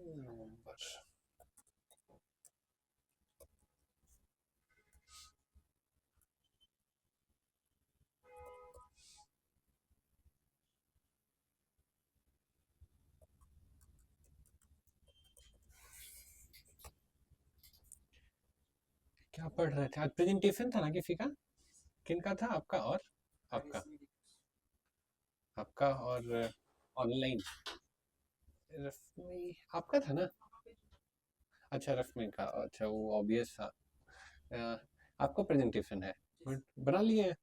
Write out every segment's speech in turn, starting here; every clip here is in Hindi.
नवंबर। क्या पढ़ रहे थे आज? प्रेजेंटेशन था ना किसी का? किन का था? आपका और आपका आपका और ऑनलाइन रश्मि आपका था ना? अच्छा रश्मि का, अच्छा वो ऑब्वियस था। अ, आपका प्रेजेंटेशन है, बट बना लिए हैं?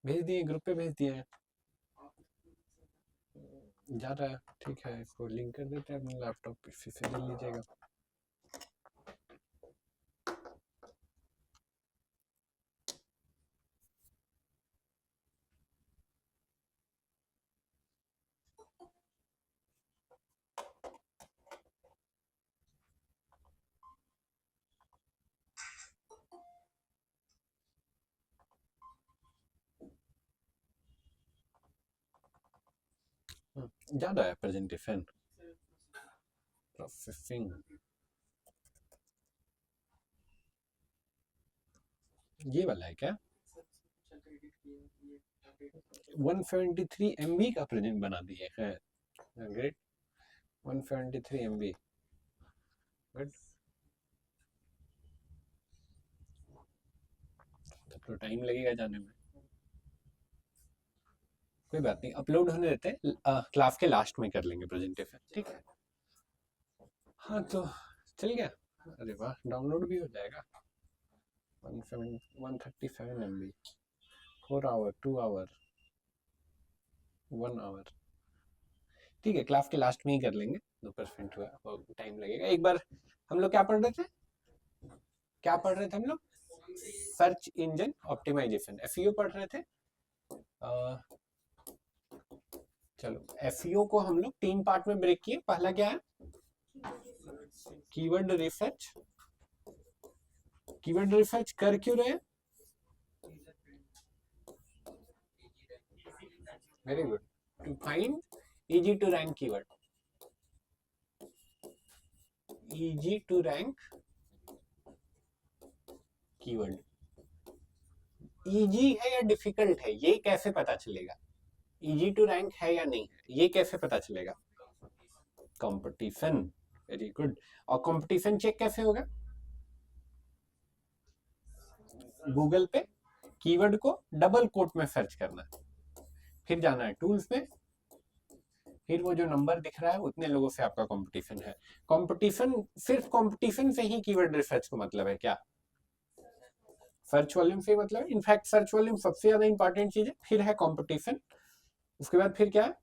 भेज दिए, ग्रुप पे भेज दिए हैं। जा रहा है, ठीक है, इसको लिंक कर देते हैं अपने लैपटॉप पे, फिर से ले लीजिएगा। जा रहा है प्रेजेंटेशन प्रोसेसिंग। ये वाला है क्या? 173 MB का प्रेजेंट बना दिए है, ग्रेट। 173 MB, good. तब तो टाइम लगेगा जाने में। कोई बात नहीं, अपलोड होने देते हैं, क्लास के लास्ट में कर लेंगे प्रेजेंटेशन, ठीक है। हाँ तो चल गया। अरे वाह, डाउनलोड भी हो जाएगा। 137 MB, 4 आवर, 2 आवर, 1 आवर, ठीक है, क्लास के लास्ट में ही कर लेंगे। 2% हुआ, टाइम लगेगा। एक बार हम लोग क्या पढ़ रहे थे? क्या पढ़ रहे थे हम लोग? सर्च इंजन ऑप्टिमाइजेशन, एसईओ पढ़ रहे थे। चलो, एसईओ को हम लोग 3 पार्ट में ब्रेक किए। पहला क्या है? Keyword research. कीवर्ड रिसर्च कर क्यों रहे? Very good, to find easy to rank keyword. Easy to rank keyword. Easy है या डिफिकल्ट है, ये कैसे पता चलेगा? इजी टू रैंक है या नहीं है, ये कैसे पता चलेगा? Competition, very good. और कंपटीशन चेक कैसे होगा? गूगल पे कीवर्ड को डबल कोट में सर्च करना है, फिर जाना है टूल्स में, फिर वो जो नंबर दिख रहा है उतने लोगों से आपका कंपटीशन है। कंपटीशन, सिर्फ कंपटीशन से ही कीवर्ड रिसर्च को मतलब है क्या? सर्च वॉल्यूम से मतलब, इनफैक्ट सर्च वॉल्यूम सबसे ज्यादा इंपॉर्टेंट चीज है, फिर है कंपटीशन, उसके बाद फिर क्या है?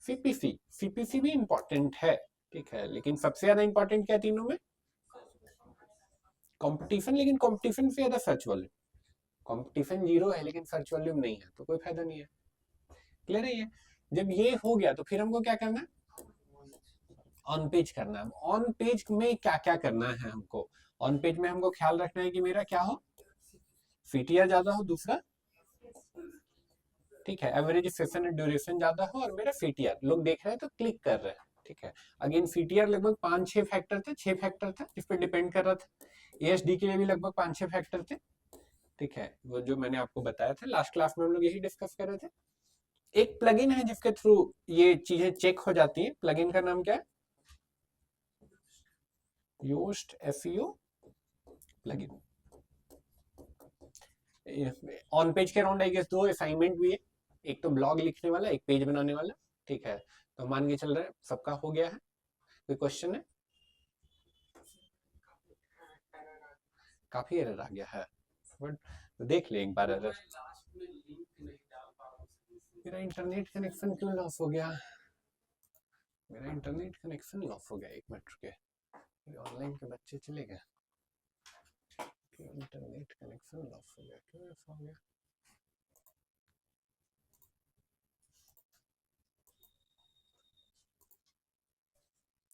सीपीसी। सीपीसी भी इंपॉर्टेंट है, ठीक है, लेकिन सबसे ज्यादा इंपॉर्टेंट क्या तीनों में? कंपटीशन, लेकिन कंपटीशन से ज्यादा सर्च वॉल्यूम। कंपटीशन 0 है लेकिन सर्च वॉल्यूम नहीं है, तो कोई फायदा नहीं है। क्लियर है ये? जब ये हो गया तो फिर हमको क्या करना है? ऑन पेज करना है। ऑन पेज में क्या क्या करना है हमको? ऑन पेज में हमको ख्याल रखना है कि मेरा क्या हो? सीटीआर ज्यादा हो, दूसरा ठीक है, एवरेज सेशन ड्यूरेशन ज्यादा हो, और मेरा सीटीआर, लोग देख रहे हैं तो क्लिक कर रहे हैं, ठीक है। अगेन सीटीआर लगभग 5-6 फैक्टर थे, 6 फैक्टर था जिस पे डिपेंड कर रहा था। एएसडी के लिए भी लगभग 5-6 फैक्टर थे, ठीक है, वो जो मैंने आपको बताया था लास्ट क्लास में, हम लोग यही डिस्कस कर रहे थे। एक प्लगइन है जिसके थ्रू ये चीजें चेक हो जाती है। प्लगइन का नाम क्या है? Yoast SEO plugin. On page के अराउंड आई गेस 2 असाइनमेंट भी है, एक तो ब्लॉग लिखने वाला, एक पेज बनाने वाला, ठीक है। तो मान के चल रहा है सबका हो गया है। कोई क्वेश्चन है? काफी एरर आ गया है, बट देख ले एक बार एरर। मेरा इंटरनेट कनेक्शन क्यों लॉस हो गया? मेरा इंटरनेट कनेक्शन लॉस हो गया, 1 मिनट रुके। ऑनलाइन के बच्चे चले गए, इंटरनेट कनेक्शन लॉस हो गया, क्यों ऐसा हो गया?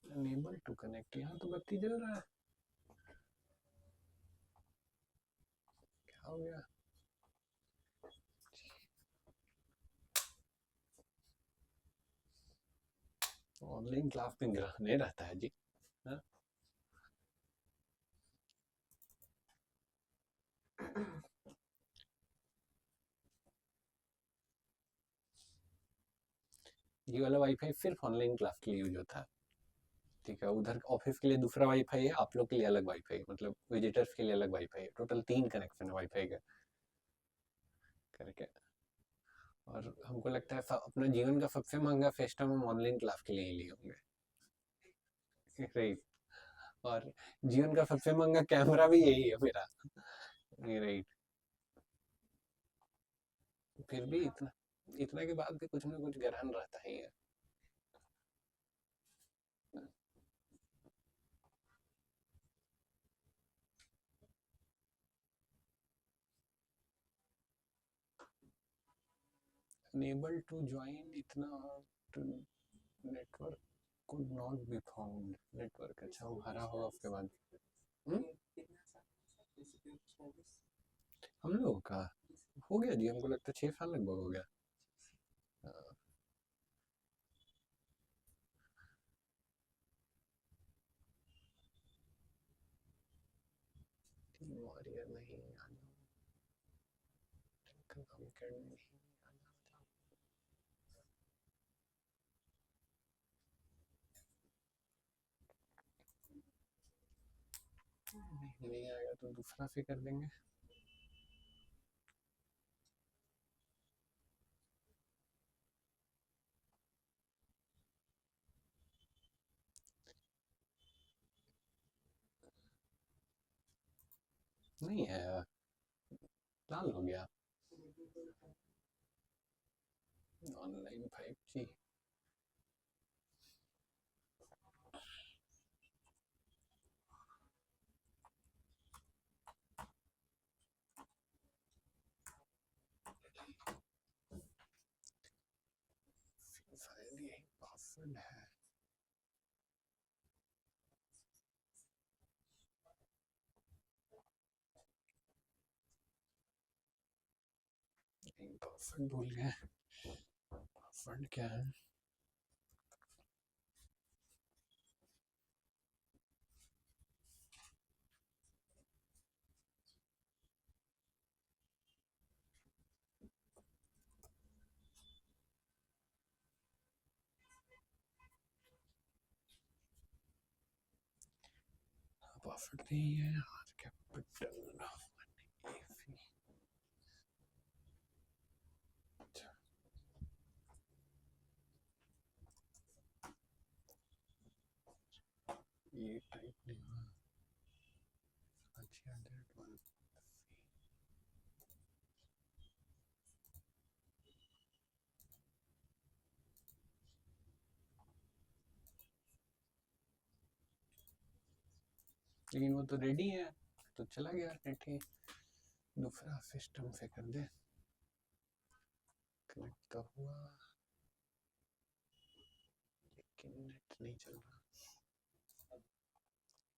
अनेबल टू कनेक्ट, यहाँ तो बत्ती जल रहा है, क्या हो गया? ऑनलाइन क्लास में ग्रहण रहता है जी। हाँ? ये वाला वाईफाई सिर्फ ऑनलाइन क्लास के लिए यूज होता है, ठीक है। उधर ऑफिस के लिए दूसरा वाईफाई है, आप लोग के लिए अलग वाईफाई, मतलब विजिटर्स के लिए अलग वाईफाई है। टोटल 3 कनेक्शन है वाईफाई का करके। और हमको लगता है अपना जीवन का सबसे महंगा सिस्टम हम ऑनलाइन क्लास के लिए ही लिए होंगे, राइट। और जीवन का सबसे महंगा कैमरा भी यही है मेरा, राइट। फिर भी इतना इतना के बाद भी कुछ ना कुछ ग्रहण रहता ही है। अनेबल टू ज्वाइन, इतना to network could not be found, network अच्छा वो हरा होगा उसके बाद। हम्म? हम लोग का हो गया जी, हमको लगता है 6 साल लगभग हो गया। वॉरियर नहीं आना, नहीं नहीं आएगा तो दूसरा से कर देंगे। नहीं है, लाल हो गया। ऑनलाइन 5G शायद यही पासवर्ड है। पासवर्ड भूल गए, पासवर्ड क्या है? पासवर्ड नहीं है, आर कैपिटल ये टाइप नहीं हुआ। अच्छा दैट वन। लेकिन वो तो रेडी है, तो चला गया नेट ही। दूसरा सिस्टम से कर दे, कनेक्ट तो हुआ लेकिन नेट नहीं चल रहा।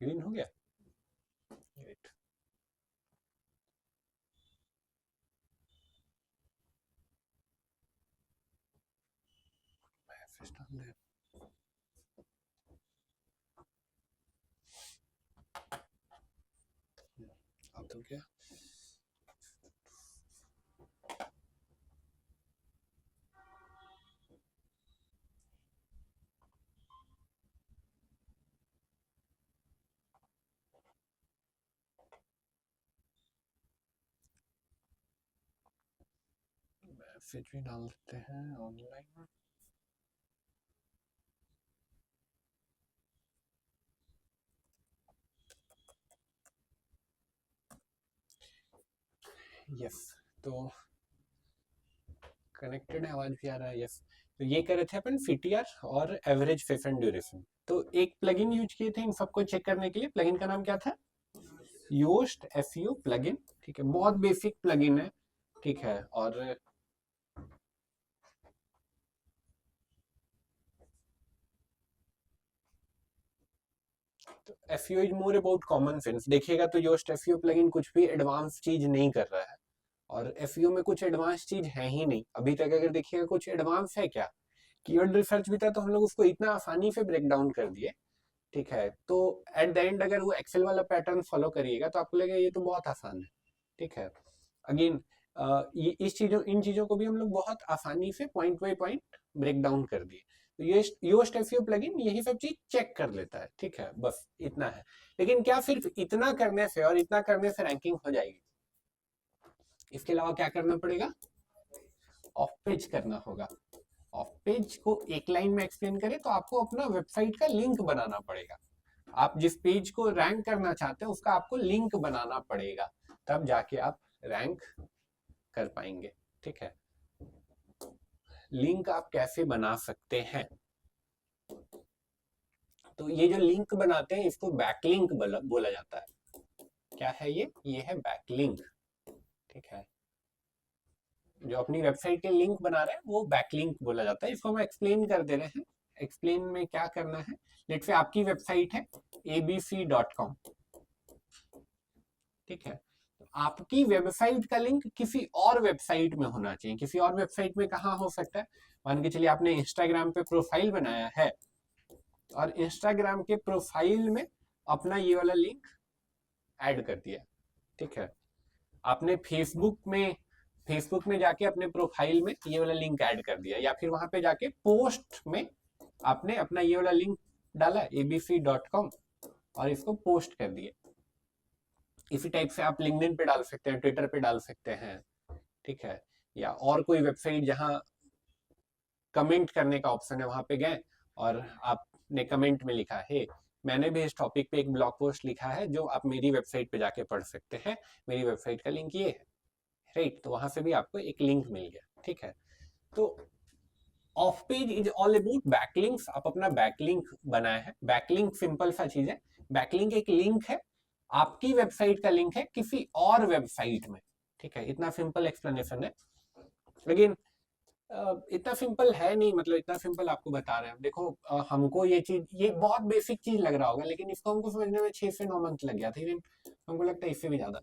ग्रीन हो गया, ग्रेट। सिस्टम दे, अब तो क्या मैसेज भी डाल देते हैं ऑनलाइन। यस, तो कनेक्टेड है, आवाज भी आ रहा है। यस, तो ये कर रहे थे अपन सीटीआर और एवरेज सेशन ड्यूरेशन। तो एक प्लगइन यूज किए थे इन सबको चेक करने के लिए। प्लगइन का नाम क्या था? योस्ट एसईओ प्लगइन, ठीक है। बहुत बेसिक प्लगइन है, ठीक है। और SEO is more about common sense. देखिएगा तो योस्ट एसईओ प्लगइन कुछ भी एडवांस चीज नहीं कर रहा है, और एसईओ में कुछ एडवांस चीज है ही नहीं अभी तक। अगर देखिएगा कुछ एडवांस है क्या, कीवर्ड रिसर्च भी था तो हम लोग उसको इतना आसानी से ब्रेक डाउन कर दिए, ठीक है। तो एट द एंड अगर वो एक्सेल वाला पैटर्न फॉलो करिएगा तो आपको लगेगा ये तो बहुत आसान है, ठीक है। अगेन इन चीजों को भी हम लोग बहुत आसानी से point by point break down कर दिए। तो ये योस्ट एसईओ प्लगइन यही सब चीज चेक कर लेता है, ठीक है, बस इतना है। लेकिन क्या सिर्फ इतना करने से और इतना करने से रैंकिंग हो जाएगी? इसके अलावा क्या करना पड़ेगा? ऑफ पेज करना होगा। ऑफ पेज को एक लाइन में एक्सप्लेन करें तो आपको अपना वेबसाइट का लिंक बनाना पड़ेगा। आप जिस पेज को रैंक करना चाहते हैं उसका आपको लिंक बनाना पड़ेगा, तब जाके आप रैंक कर पाएंगे, ठीक है। लिंक आप कैसे बना सकते हैं? तो ये जो लिंक बनाते हैं इसको बैकलिंक बोला जाता है। क्या है ये है बैकलिंक, ठीक है। जो अपनी वेबसाइट के लिंक बना रहे हैं वो बैकलिंक बोला जाता है। इसको हम एक्सप्लेन कर दे रहे हैं। एक्सप्लेन में क्या करना है, लेट से आपकी वेबसाइट है abc.com, ठीक है। तो आपकी वेबसाइट का लिंक किसी और वेबसाइट में होना चाहिए। किसी और वेबसाइट में कहाँ हो सकता है? मान के चलिए आपने इंस्टाग्राम पे प्रोफाइल बनाया है और इंस्टाग्राम के प्रोफाइल में अपना ये वाला लिंक ऐड कर दिया, ठीक है। आपने फेसबुक में जाके अपने प्रोफाइल में ये वाला लिंक ऐड कर दिया, या फिर वहां पे जाके पोस्ट में आपने अपना ये वाला लिंक डाला abc.com और इसको पोस्ट कर दिए। इसी टाइप से आप लिंक्डइन पे डाल सकते हैं, ट्विटर पे डाल सकते हैं, ठीक है। या और कोई वेबसाइट जहां कमेंट करने का ऑप्शन है वहां पे गए और आपने कमेंट में लिखा है मैंने भी इस टॉपिक पे एक ब्लॉग पोस्ट लिखा है जो आप मेरी वेबसाइट पे जाके पढ़ सकते हैं, मेरी वेबसाइट का लिंक ये है, राइट। तो वहां से भी आपको एक लिंक मिल गया, ठीक है। तो of page is all about backlinks. आप अपना बैकलिंक बनाया है। बैकलिंक सिंपल सा चीज है। बैकलिंक एक लिंक है, आपकी वेबसाइट का लिंक है किसी और वेबसाइट में, ठीक है। इतना सिंपल एक्सप्लेनेशन है। लेकिन इतना सिंपल है नहीं, मतलब इतना सिंपल आपको बता रहे हैं। देखो हमको ये बहुत बेसिक चीज लग रहा होगा, लेकिन इसको हमको समझने में 6 से 9 मंथ लग गया था। इवन हमको लगता है इससे भी ज्यादा।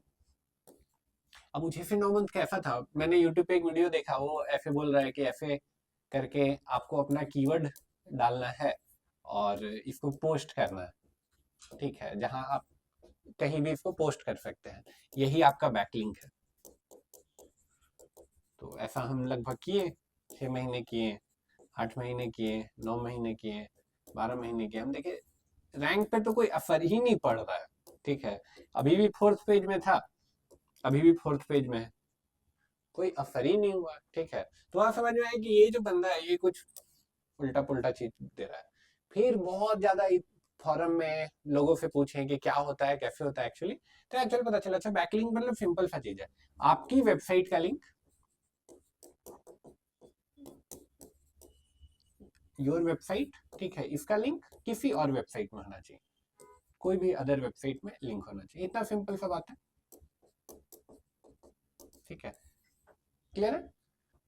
अब वो 6 से 9 मंथ कैसा था? मैंने यूट्यूब पे एक वीडियो देखा, वो ऐसे बोल रहा है कि ऐसे करके आपको अपना कीवर्ड डालना है और इसको पोस्ट करना है, ठीक है, जहां आप कहीं भी इसको पोस्ट कर सकते हैं। यही आपका बैकलिंक है। तो ऐसा हम लगभग किए, 6 महीने किए, 8 महीने किए, 9 महीने किए, 12 महीने किए। हम देखे रैंक पे तो कोई असर ही नहीं पड़ रहा है, ठीक है। अभी भी 4th पेज में था, अभी भी 4th पेज में है, कोई असर ही नहीं हुआ, ठीक है। तो वहां समझ में आया कि ये जो बंदा है ये कुछ उल्टा पुल्टा चीज दे रहा है। फिर बहुत ज्यादा फॉरम में लोगों से पूछें कि क्या होता है, कैसे होता है एक्चुअली, तो एक्चुअली पता चला। अच्छा, बैकलिंक मतलब सिंपल सा चीज है, आपकी वेबसाइट का लिंक, योर वेबसाइट, ठीक है, इसका लिंक किसी और वेबसाइट में होना चाहिए, कोई भी अदर वेबसाइट में लिंक होना चाहिए। इतना सिंपल सा बात है, ठीक है। क्लियर है?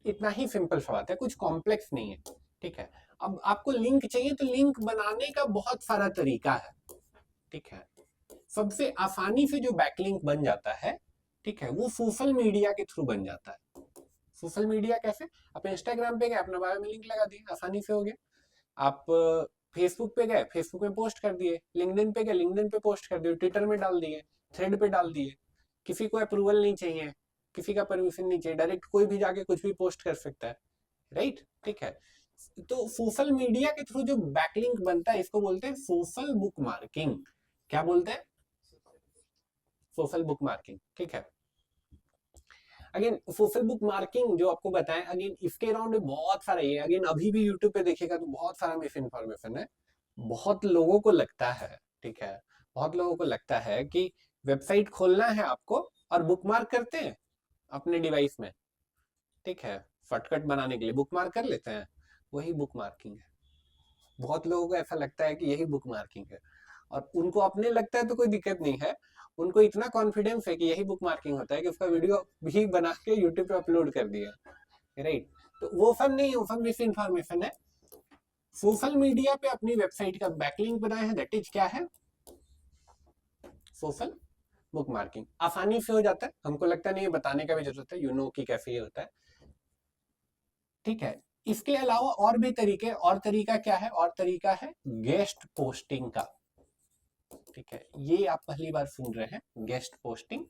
इतना ही सिंपल सा बात है, कुछ कॉम्प्लेक्स नहीं है, ठीक है। अब आपको लिंक चाहिए तो लिंक बनाने का बहुत सारा तरीका है, ठीक है। सबसे आसानी से जो बैकलिंक बन जाता है, ठीक है, वो सोशल मीडिया के थ्रू बन जाता है। सोशल मीडिया कैसे? आप इंस्टाग्राम पे गए, अपना बायो में लिंक लगा दिए, आसानी से हो गया। आप फेसबुक पे गए, फेसबुक में पोस्ट कर दिए, लिंक्डइन पे गए, लिंक्डइन पे पोस्ट कर दिए, ट्विटर में डाल दिए, थ्रेड पे डाल दिए। किसी को अप्रूवल नहीं चाहिए, किसी का परमिशन नहीं चाहिए, डायरेक्ट कोई भी जाके कुछ भी पोस्ट कर सकता है, राइट, ठीक है। तो सोशल मीडिया के थ्रू जो बैकलिंक बनता है इसको बोलते हैं सोशल बुक मार्किंग। क्या बोलते हैं? सोशल बुक मार्किंग, ठीक है। अगेन सोशल बुक मार्किंग जो आपको बताएं, अगेन इसके अराउंड बहुत सारा ये, अगेन अभी भी यूट्यूब पे देखिएगा तो बहुत सारा मिस इन्फॉर्मेशन है। बहुत लोगों को लगता है, ठीक है, बहुत लोगों को लगता है कि वेबसाइट खोलना है आपको और बुकमार्क करते हैं अपने डिवाइस में, ठीक है, शॉर्टकट बनाने के लिए बुकमार्क कर लेते हैं, वही बुक मार्किंग है। बहुत लोगों को ऐसा लगता है कि यही बुक मार्किंग है, और उनको अपने लगता है तो कोई दिक्कत नहीं है, उनको इतना कॉन्फिडेंस है कि यही बुक मार्किंग होता है कि उसका वीडियो भी बना के यूट्यूब पे अपलोड कर दिया, राइट। तो वो सब नहीं है, वो सब मिस इन्फॉर्मेशन है। सोशल मीडिया पे अपनी वेबसाइट का बैकलिंक बनाए हैं, दैट इज क्या है? Social book marking. आसानी से हो जाता है, हमको लगता नहीं है बताने का भी जरूरत है, यू नो कि कैसे ये होता है, ठीक है। इसके अलावा और भी तरीके, और तरीका क्या है, और तरीका है गेस्ट पोस्टिंग का। ठीक है, ये आप पहली बार सुन रहे हैं गेस्ट पोस्टिंग,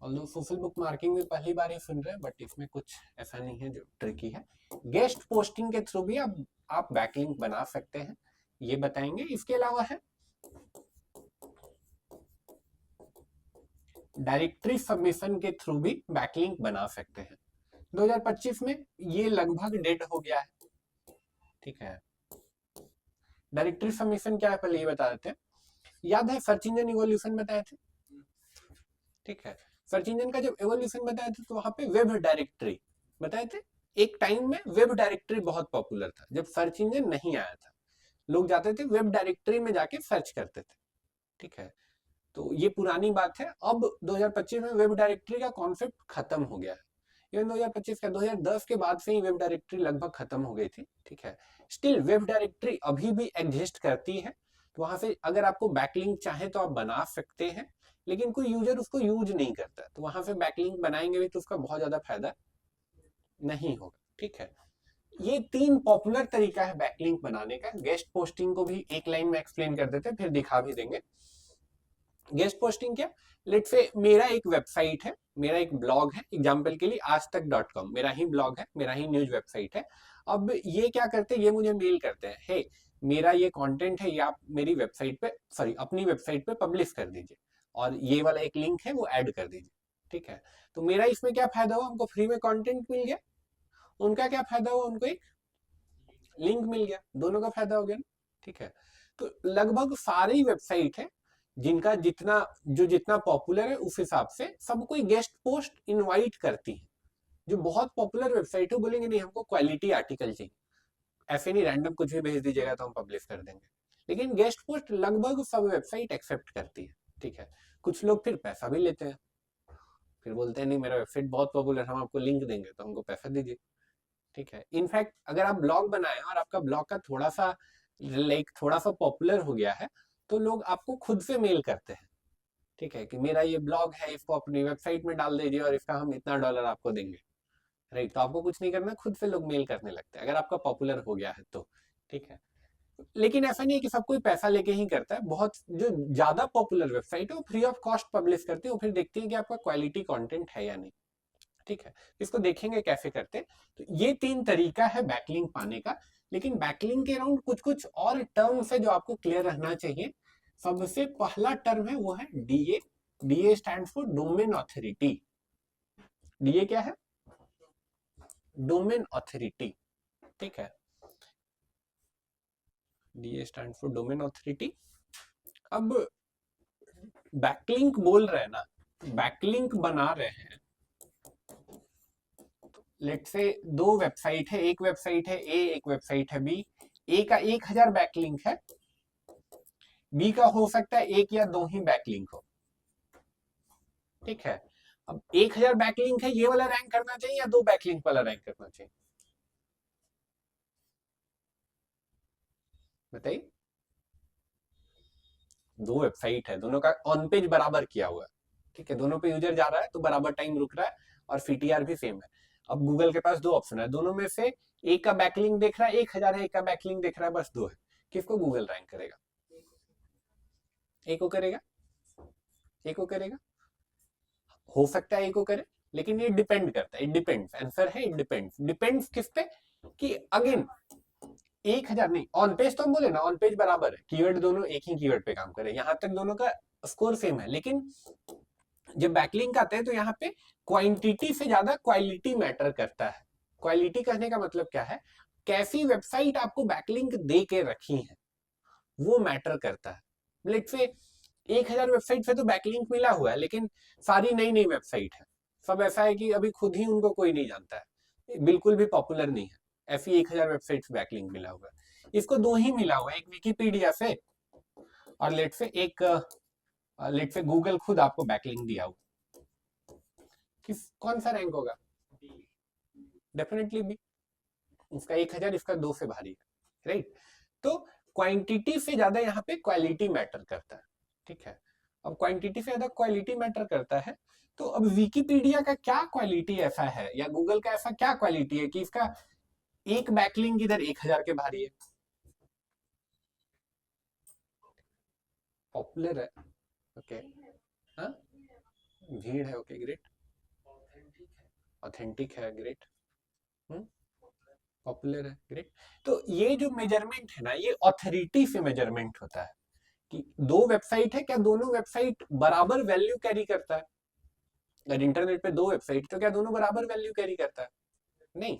और सोशल बुक मार्किंग में पहली बार ही सुन रहे हैं, बट इसमें कुछ ऐसा नहीं है जो ट्रिकी है। गेस्ट पोस्टिंग के थ्रू भी आप बैकलिंक बना सकते हैं, ये बताएंगे। इसके अलावा है डायरेक्टरी सबमिशन के थ्रू भी बैकलिंक बना सकते हैं। 2025 में ये लगभग डेड हो गया है। ठीक है, डायरेक्टरी सबमिशन क्या है पहले ये बता देते हैं। याद है सर्च इंजन इवोल्यूशन बताए थे? ठीक है, सर्च इंजन का जब इवोल्यूशन बताया था तो वहां पे वेब डायरेक्टरी बताए थे। एक टाइम में वेब डायरेक्टरी बहुत पॉपुलर था, जब सर्च इंजन नहीं आया था लोग जाते थे वेब डायरेक्टरी में जाके सर्च करते थे। ठीक है, तो ये पुरानी बात है। अब 2025 में वेब डायरेक्टरी का कॉन्सेप्ट खत्म हो गया है। इवन 2025 का 2010 के बाद से ही वेब डायरेक्टरी लगभग खत्म हो गई थी। ठीक है, स्टिल वेब डायरेक्टरी अभी भी एग्जिस्ट करती है, तो वहां से अगर आपको बैकलिंक चाहे तो आप बना सकते हैं, लेकिन कोई यूजर उसको यूज नहीं करता, तो वहां से बैकलिंक बनाएंगे भी तो उसका बहुत ज्यादा फायदा नहीं होगा। ठीक है, ये 3 पॉपुलर तरीका है बैकलिंक बनाने का। गेस्ट पोस्टिंग को भी एक लाइन में एक्सप्लेन कर देते हैं, फिर दिखा भी देंगे। गेस्ट पोस्टिंग क्या, लेट्स से मेरा एक वेबसाइट है, मेरा एक ब्लॉग है, एग्जाम्पल के लिए आजतक.com मेरा ही ब्लॉग है, मेरा ही न्यूज वेबसाइट है। अब ये क्या करते हैं, ये मुझे मेल करते हैं, हे मेरा ये कंटेंट है, ये आप मेरी वेबसाइट पे, सॉरी अपनी वेबसाइट पे पब्लिश कर दीजिए, और ये वाला एक लिंक है वो ऐड कर दीजिए। ठीक है, तो मेरा इसमें क्या फायदा हुआ, हमको फ्री में कंटेंट मिल गया, उनका क्या फायदा हुआ, उनको एक लिंक मिल गया, दोनों का फायदा हो गया ना। ठीक है, तो लगभग सारी वेबसाइट है जिनका जितना पॉपुलर है उस हिसाब से सब कोई गेस्ट पोस्ट इनवाइट करती है। जो बहुत पॉपुलर वेबसाइट है बोलेंगे नहीं हमको क्वालिटी आर्टिकल चाहिए, ऐसे नहीं रैंडम कुछ भी भेज दीजिएगा तो हम पब्लिश कर देंगे, लेकिन गेस्ट पोस्ट लगभग सब वेबसाइट एक्सेप्ट करती है। ठीक है, कुछ लोग फिर पैसा भी लेते हैं, फिर बोलते हैं नहीं मेरा वेबसाइट बहुत पॉपुलर, हम आपको लिंक देंगे तो हमको पैसा दीजिए। ठीक है, इनफैक्ट अगर आप ब्लॉग बनाए और आपका ब्लॉग का थोड़ा सा पॉपुलर हो गया है, तो लोग आपको खुद से मेल करते हैं। ठीक है, कि मेरा ये ब्लॉग है, इसको अपनी वेबसाइट में डाल दीजिए और इसका हम इतना डॉलर आपको देंगे। राइट, तो आपको कुछ नहीं करना, खुद से लोग मेल करने लगते हैं अगर आपका पॉपुलर हो गया है तो। ठीक है, लेकिन ऐसा नहीं है कि सब कोई पैसा लेके ही करता है, बहुत जो ज्यादा पॉपुलर वेबसाइट है वो फ्री ऑफ कॉस्ट पब्लिश करती है, वो फिर देखती है कि आपका क्वालिटी कंटेंट है या नहीं। ठीक है, इसको देखेंगे कैसे करते हैं। तो ये 3 तरीका है बैकलिंक पाने का, लेकिन बैकलिंक के अराउंड कुछ कुछ और टर्म्स है जो आपको क्लियर रहना चाहिए। सबसे पहला टर्म है वो है DA. DA stand for domain authority. DA क्या है, डोमेन ऑथोरिटी। ठीक है, DA stand for domain authority. अब बैकलिंक बोल रहे हैं ना, बैकलिंक बना रहे हैं, लेट्स से 2 वेबसाइट है, एक वेबसाइट है ए, एक वेबसाइट है बी। ए का 1000 बैकलिंक है, बी का हो सकता है 1 या 2 ही बैकलिंक हो। ठीक है, अब 1000 बैकलिंक है, ये वाला रैंक करना चाहिए या 2 बैकलिंक वाला रैंक करना चाहिए, बताइए। 2 वेबसाइट है, दोनों का ऑन पेज बराबर किया हुआ है। ठीक है, दोनों पे यूजर जा रहा है तो बराबर टाइम रुक रहा है, और सीटीआर भी सेम है। अब गूगल के पास 2 ऑप्शन है, दोनों में से एक का बैकलिंक देख रहा है 1000 है, एक का बैकलिंक देख रहा है बस 2 है, किसको गूगल रैंक करेगा? एक को करेगा, एक को करेगा, हो सकता है एक को करे, लेकिन ये डिपेंड करता है, इट डिपेंड्स, आंसर है इट डिपेंड्स। डिपेंड्स किस पे, कि अगेन 1000 नहीं, ऑन पेज तो हम बोले ना, ऑन पेज बराबर है, कीवर्ड दोनों एक ही कीवर्ड पे काम करे, यहां तक दोनों का स्कोर सेम है, लेकिन जब बैकलिंक आते हैं तो यहाँ पे क्वांटिटी से ज्यादा क्वालिटी मैटर करता है। क्वालिटी कहने का मतलब क्या है, कैसी वेबसाइट आपको बैकलिंक दे के रखी है वो मैटर करता है। लेट्स से 1000 वेबसाइट पे तो बैकलिंक मिला हुआ है, लेकिन सारी नई नई वेबसाइट है, सब ऐसा है कि अभी खुद ही उनको कोई नहीं जानता है, बिल्कुल भी पॉपुलर नहीं है, ऐसी 1000 वेबसाइट बैकलिंक मिला हुआ है। इसको 2 ही मिला हुआ है, एक विकिपीडिया से और लेट से गूगल खुद आपको बैकलिंक दिया हुआ, कौन सा रैंक होगा? डेफिनेटली बी, उसका 1000 इसका 2 से भारी है। राइट, तो क्वांटिटी से ज्यादा यहाँ पे क्वालिटी मैटर करता है। ठीक है, अब क्वांटिटी से ज्यादा क्वालिटी मैटर करता है, तो अब विकिपीडिया का क्या क्वालिटी ऐसा है, या गूगल का ऐसा क्या क्वालिटी है कि इसका एक बैकलिंक इधर 1000 के भारी है, पॉपुलर है, ओके, हाँ भीड़ है, ओके ग्रेट, ऑथेंटिक है, ग्रेट, पॉपुलर है, ग्रेट। तो ये जो मेजरमेंट है ना, ये ऑथोरिटी से मेजरमेंट होता है कि दो वेबसाइट है, क्या दोनों वेबसाइट बराबर वैल्यू कैरी करता है? अगर इंटरनेट पे दो वेबसाइट तो क्या दोनों बराबर वैल्यू कैरी करता है? नहीं,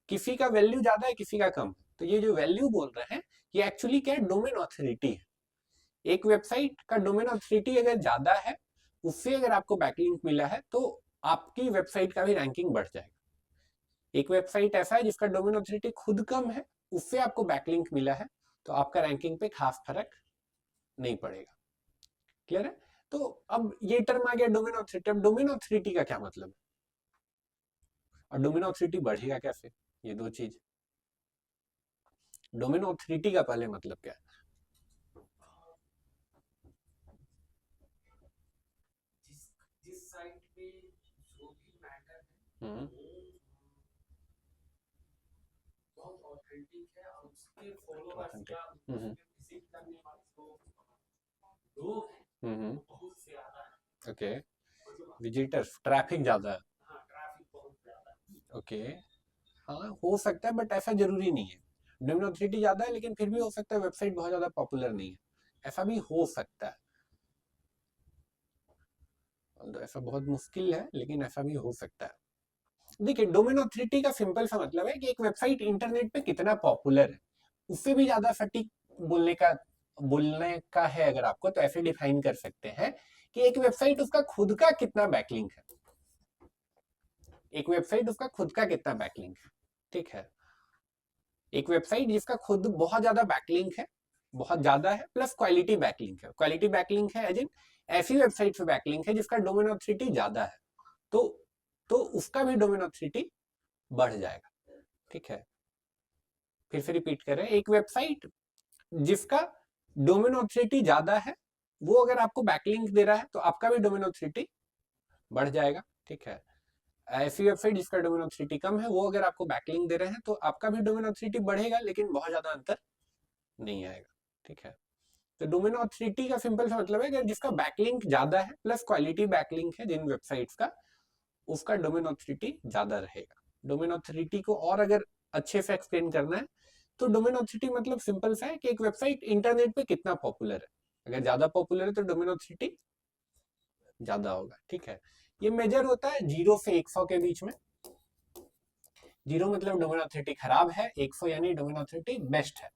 किसी का वैल्यू ज्यादा है, किसी का कम। तो ये जो वैल्यू बोल रहे हैं, ये एक्चुअली क्या है, डोमेन ऑथोरिटी है। एक वेबसाइट का डोमेन ऑथोरिटी अगर ज्यादा है, उससे अगर आपको बैकलिंक मिला है, तो आपकी वेबसाइट का भी रैंकिंग बढ़ जाएगा। एक वेबसाइट ऐसा है जिसका डोमेन ऑथोरिटी खुद कम है, उससे आपको बैकलिंक मिला है, तो आपका रैंकिंग पे खास फर्क नहीं पड़ेगा। क्लियर है? तो अब ये टर्म आ गया डोमेन ऑथोरिटी। अब डोमेन ऑथोरिटी का क्या मतलब है, और डोमेन ऑथोरिटी बढ़ेगा कैसे? ये दो चीज, डोमेन ऑथोरिटी का पहले मतलब क्या है? जिस साइट पे जो भी मैटर है बहुत ऑथेंटिक है और उसके फॉलोअर्स का विजिट करने वाले जो लोग हैं बहुत ज्यादा है, ओके, विजिटर्स, ट्रैफिक ज्यादा है, हाँ ट्रैफिक बहुत ज्यादा है, ओके, हाँ हो सकता है, बट ऐसा जरूरी नहीं है। डोमेन ऑथोरिटी ज्यादा है, लेकिन फिर भी हो सकता है वेबसाइट बहुत ज्यादा पॉपुलर नहीं है, ऐसा भी हो सकता है। तो ऐसा बहुत मुश्किल है, लेकिन ऐसा भी हो सकता है। देखिए, डोमेन ऑथोरिटी का सिंपल सा मतलब है कि एक वेबसाइट इंटरनेट पे कितना पॉपुलर है। उससे भी ज्यादा सटीक बोलने का है अगर आपको, तो ऐसे डिफाइन कर सकते हैं कि एक वेबसाइट उसका खुद का कितना बैकलिंक है। एक वेबसाइट उसका खुद का कितना बैकलिंक है, ठीक है। एक वेबसाइट जिसका खुद बहुत ज्यादा बैकलिंक है, बहुत ज्यादा है, प्लस क्वालिटी बैकलिंक है। क्वालिटी बैकलिंक है एज इन ऐसी वेबसाइट पे बैकलिंक है जिसका डोमेन ऑथोरिटी ज्यादा है, तो तो उसका भी डोमेन ऑथोरिटी बढ़ जाएगा, ठीक है। फिर से रिपीट करें, एक वेबसाइट जिसका डोमेन ऑथोरिटी ज्यादा है, वो अगर आपको बैकलिंक दे रहा है, तो आपका भी डोमेन ऑथोरिटी बढ़ जाएगा, ठीक है। ऐसी वेबसाइट जिसका डोमेन ऑथोरिटी कम है, वो अगर आपको बैकलिंक दे रहे हैं, तो आपका भी डोमेन ऑथोरिटी बढ़ेगा, लेकिन बहुत ज्यादा अंतर नहीं आएगा, ठीक है। तो डोमेन ऑथोरिटी का सिंपल सा मतलब है कि जिसका बैकलिंक ज्यादा है, प्लस क्वालिटी बैकलिंक है जिन वेबसाइट्स का, उसका डोमेन ऑथोरिटी ज्यादा रहेगा। डोमेन ऑथोरिटी को और अगर अच्छे से एक्सप्लेन करना है, तो डोमेन ऑथोरिटी मतलब सिंपल सा है कि एक वेबसाइट इंटरनेट पे कितना पॉपुलर है। अगर ज्यादा पॉपुलर है तो डोमेन ऑथोरिटी ज्यादा होगा, ठीक है। ये मेजर होता है 0 से 100 के बीच में। 0 मतलब डोमेन ऑथोरिटी खराब है, 100 यानी डोमेन ऑथोरिटी बेस्ट है।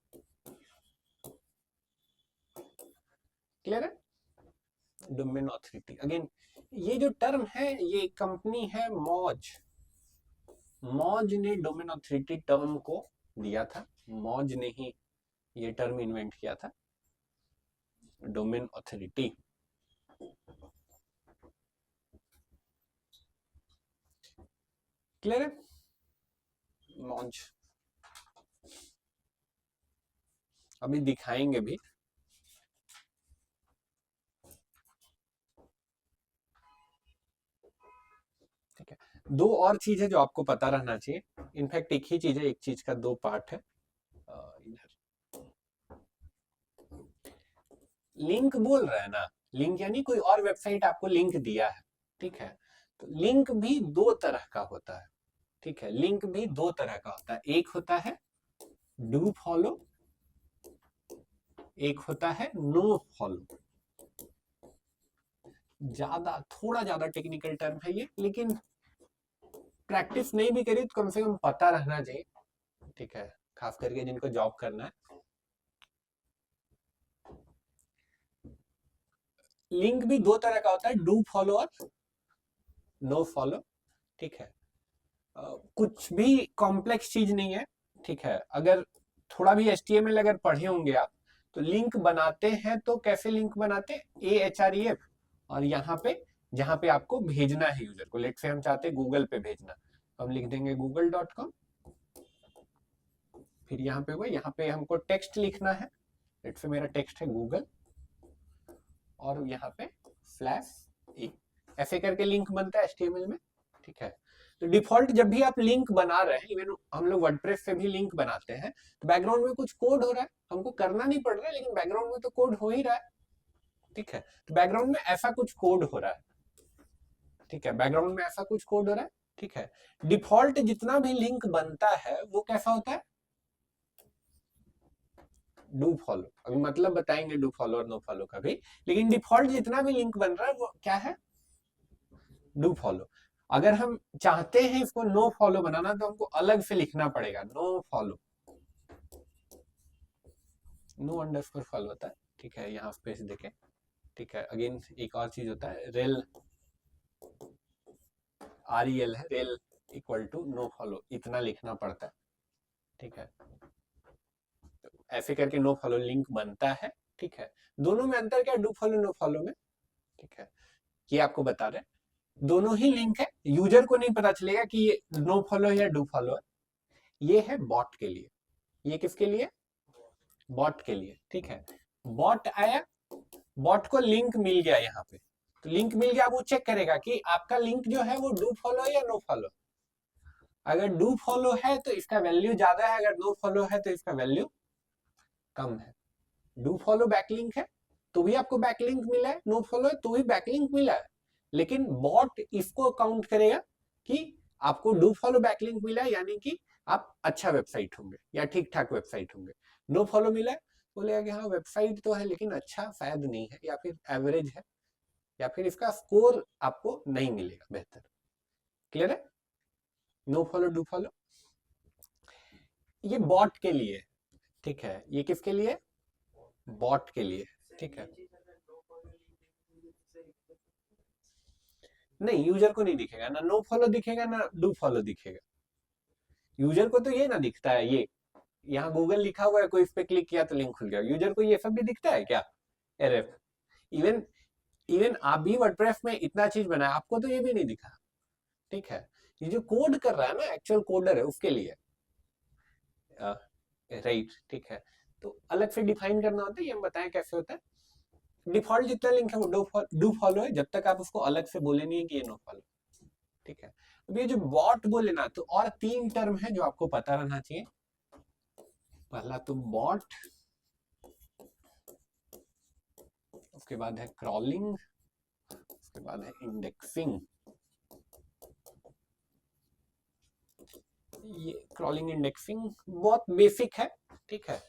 क्लियर है? डोमेन ऑथोरिटी, अगेन ये जो टर्म है, ये कंपनी है मौज। मौज ने डोमेन ऑथोरिटी टर्म को दिया था, मौज ने ही ये टर्म इन्वेंट किया था, डोमेन ऑथोरिटी। क्लियर है? मौज अभी दिखाएंगे भी। ठीक है, दो और चीज है जो आपको पता रहना चाहिए। इनफैक्ट एक ही चीज है, एक चीज का दो पार्ट है। इधर लिंक बोल रहे हैं ना, लिंक यानी कोई और वेबसाइट आपको लिंक दिया है, ठीक है। तो लिंक भी दो तरह का होता है, ठीक है। लिंक भी दो तरह का होता है, एक होता है डू फॉलो, एक होता है नो फॉलो। थोड़ा ज्यादा टेक्निकल टर्म है ये, लेकिन प्रैक्टिस नहीं भी करी तो कम से कम पता रहना चाहिए, ठीक है, खास करके जिनको जॉब करना है। लिंक भी दो तरह का होता है, डू फॉलो और नो फॉलो, ठीक है। कुछ भी कॉम्प्लेक्स चीज नहीं है, ठीक है। अगर थोड़ा भी HTML अगर पढ़े होंगे आप, तो लिंक बनाते हैं तो कैसे लिंक बनाते हैं, AHREF, और यहाँ पे जहाँ पे आपको भेजना है यूजर को, लेट से हम चाहते हैं गूगल पे भेजना, तो हम लिख देंगे google.com। फिर यहाँ पे हुआ, यहाँ पे हमको टेक्स्ट लिखना है, लेट से मेरा टेक्स्ट है गूगल, और यहाँ पे /e, ऐसे करके लिंक बनता है HTML में, ठीक है। तो डिफॉल्ट जब भी आप लिंक बना रहे हैं, इवन हम लोग वर्डप्रेस से भी लिंक बनाते हैं, तो बैकग्राउंड में कुछ कोड हो रहा है, हमको करना नहीं पड़ रहा है, लेकिन बैकग्राउंड में तो कोड हो ही रहा है, ठीक है। तो बैकग्राउंड में ऐसा कुछ कोड हो रहा है, ठीक है, बैकग्राउंड में ऐसा कुछ कोड हो रहा है, ठीक है। डिफॉल्ट जितना भी लिंक बनता है वो कैसा होता है, डू फॉलो। अभी मतलब बताएंगे डू फॉलो और नो फॉलो का भी, लेकिन डिफॉल्ट जितना भी लिंक बन रहा है वो क्या है, डू फॉलो। अगर हम चाहते हैं इसको नो फॉलो बनाना तो हमको अलग से लिखना पड़ेगा, no follow, no underscore follow होता है, ठीक है, यहाँ स्पेस देके, ठीक है। अगेन एक और चीज होता है, रेल, REL है, rel equal to no follow, इतना लिखना पड़ता है, ठीक है। ऐसे करके नो फॉलो लिंक बनता है, ठीक है। दोनों में अंतर क्या है, डू फॉलो नो फॉलो में, ठीक है, ये आपको बता रहे, दोनों ही लिंक है, यूजर को नहीं पता चलेगा कि ये नो फॉलो है या डू फॉलो है। ये है बॉट के लिए, ये किसके लिए, बॉट के लिए, ठीक है। बॉट आया, बॉट को लिंक मिल गया यहाँ पे, तो लिंक मिल गया, अब वो चेक करेगा कि आपका लिंक जो है वो डू फॉलो है या नो फॉलो। अगर डू फॉलो है तो इसका वैल्यू ज्यादा है, अगर नो फॉलो है तो इसका वैल्यू कम है। डू फॉलो बैकलिंक है तो भी आपको बैकलिंक मिला है, नो फॉलो है तो भी बैकलिंक मिला है, लेकिन बॉट इसको काउंट करेगा कि आपको डू फॉलो बैकलिंक मिला है, यानी कि आप अच्छा वेबसाइट होंगे या ठीक ठाक वेबसाइट होंगे। नो फॉलो मिला है, बोलेगा कि हाँ वेबसाइट तो है लेकिन अच्छा शायद नहीं है, या फिर एवरेज है, या फिर इसका स्कोर आपको नहीं मिलेगा बेहतर। क्लियर है, नो फॉलो डू फॉलो, ये बॉट के लिए, ठीक है। ये किसके लिए, बॉट के लिए, ठीक है। नहीं, यूजर को नहीं दिखेगा, ना नो फॉलो दिखेगा ना डू फॉलो दिखेगा। यूजर को तो ये ना दिखता है, ये यहाँ गूगल लिखा हुआ है, कोई इस पे क्लिक किया तो लिंक खुल गया, यूजर को ये सब भी दिखता है क्या, एरर। इवन इवन आप भी वर्डप्रेस में इतना चीज बनाया, आपको तो ये भी नहीं दिखा, ठीक है। ये जो कोड कर रहा है ना, एक्चुअल कोडर है, उसके लिए राइट, ठीक है। तो अलग से डिफाइन करना होता है, ये हम बताएं कैसे होता है। डिफॉल्ट जितना लिंक है वो डू फॉलो है, जब तक आप उसको अलग से बोले नहीं है कि ये नो फॉलो, ठीक है। अब ये जो बॉट बोले ना, तो और 3 टर्म है जो आपको पता रहना चाहिए। पहला तो बॉट, उसके बाद है क्रॉलिंग, उसके बाद है इंडेक्सिंग। ये क्रॉलिंग इंडेक्सिंग बहुत बेसिक है, ठीक है,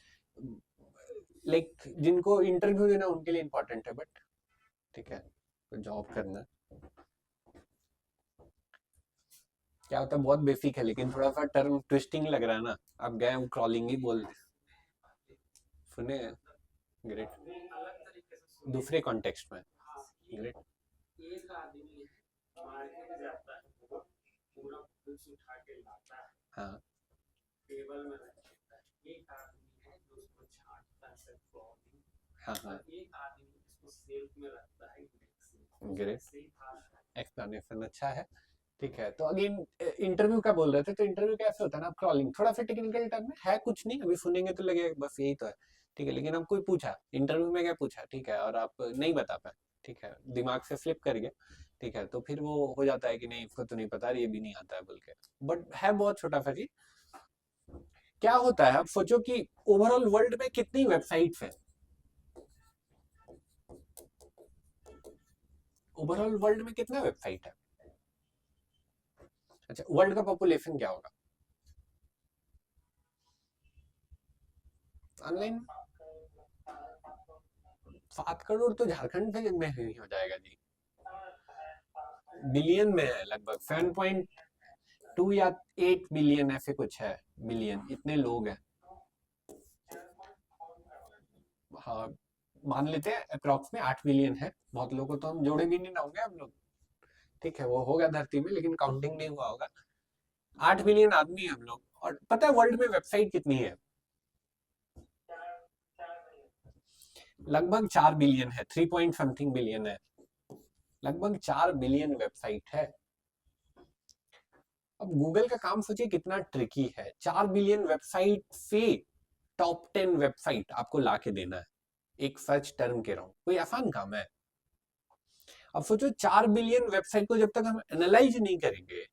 लाइक जिनको इंटरव्यू देना उनके लिए इंपॉर्टेंट है, बट ठीक है, तो जॉब करना क्या होता है, बहुत बेसिक है, लेकिन थोड़ा सा टर्म ट्विस्टिंग लग रहा है ना, आप गए क्रॉलिंग ही बोल सुने, ग्रेट, अलग तरीके से सुने। दूसरे कॉन्टेक्स्ट में, हाँ, ग्रेट, एक आदमी मार्केट जाता है, पूरा बुक्स उठा के लाता है, हाँ टेबल में रख देता है। एक आदमी है जो उसको छांटता है, सब क्रॉलिंग, हाँ हाँ, एक आदमी इसको सेल्फ में रखता है, इंडेक्सिंग। ग्रेट, सही था। एक्सप्लेनेशन अच्छा है, ठीक है। तो अगेन इंटरव्यू का बोल रहे थे, तो इंटरव्यू कैसे होता है ना, क्रॉलिंग थोड़ा सा टेक्निकल टर्म है कुछ नहीं, अभी सुनेंगे तो लगेगा बस यही तो है, ठीक है। लेकिन अब कोई पूछा इंटरव्यू में क्या पूछा, ठीक है, और आप नहीं बता पाए, ठीक है, दिमाग से फ्लिप कर गया, ठीक है, तो फिर वो हो जाता है कि नहीं इसको तो नहीं पता, ये भी नहीं आता है बोल के, बट है बहुत छोटा सा चीज। क्या होता है, आप सोचो कि ओवरऑल वर्ल्ड में कितनी वेबसाइट्स है, ओवरऑल वर्ल्ड में कितना वेबसाइट है, अच्छा वर्ल्ड का पॉपुलेशन क्या होगा ऑनलाइन, 7 करोड़ तो झारखंड से में ही हो जाएगा जी, बिलियन में है लगभग 7.2 या 8 बिलियन ऐसे कुछ है, बिलियन इतने लोग हैं, हाँ मान लेते हैं अप्रॉक्स में 8 बिलियन है, बहुत लोगों को तो हम जोड़े भी नहीं ना होंगे हम लोग, ठीक है, वो होगा धरती में लेकिन काउंटिंग नहीं हुआ होगा, 8 बिलियन आदमी है हम लोग। और पता है वर्ल्ड में वेबसाइट कितनी है, लगभग 4 बिलियन है, 3 पॉइंट समथिंग बिलियन है, लगभग 4 बिलियन वेबसाइट है। अब गूगल का काम सोचिए कितना ट्रिकी है, 4 बिलियन वेबसाइट से टॉप 10 वेबसाइट आपको ला के देना है एक सर्च टर्म के राउंड, कोई आसान काम है। अब सोचो 4 बिलियन वेबसाइट को जब तक हम एनालाइज नहीं करेंगे,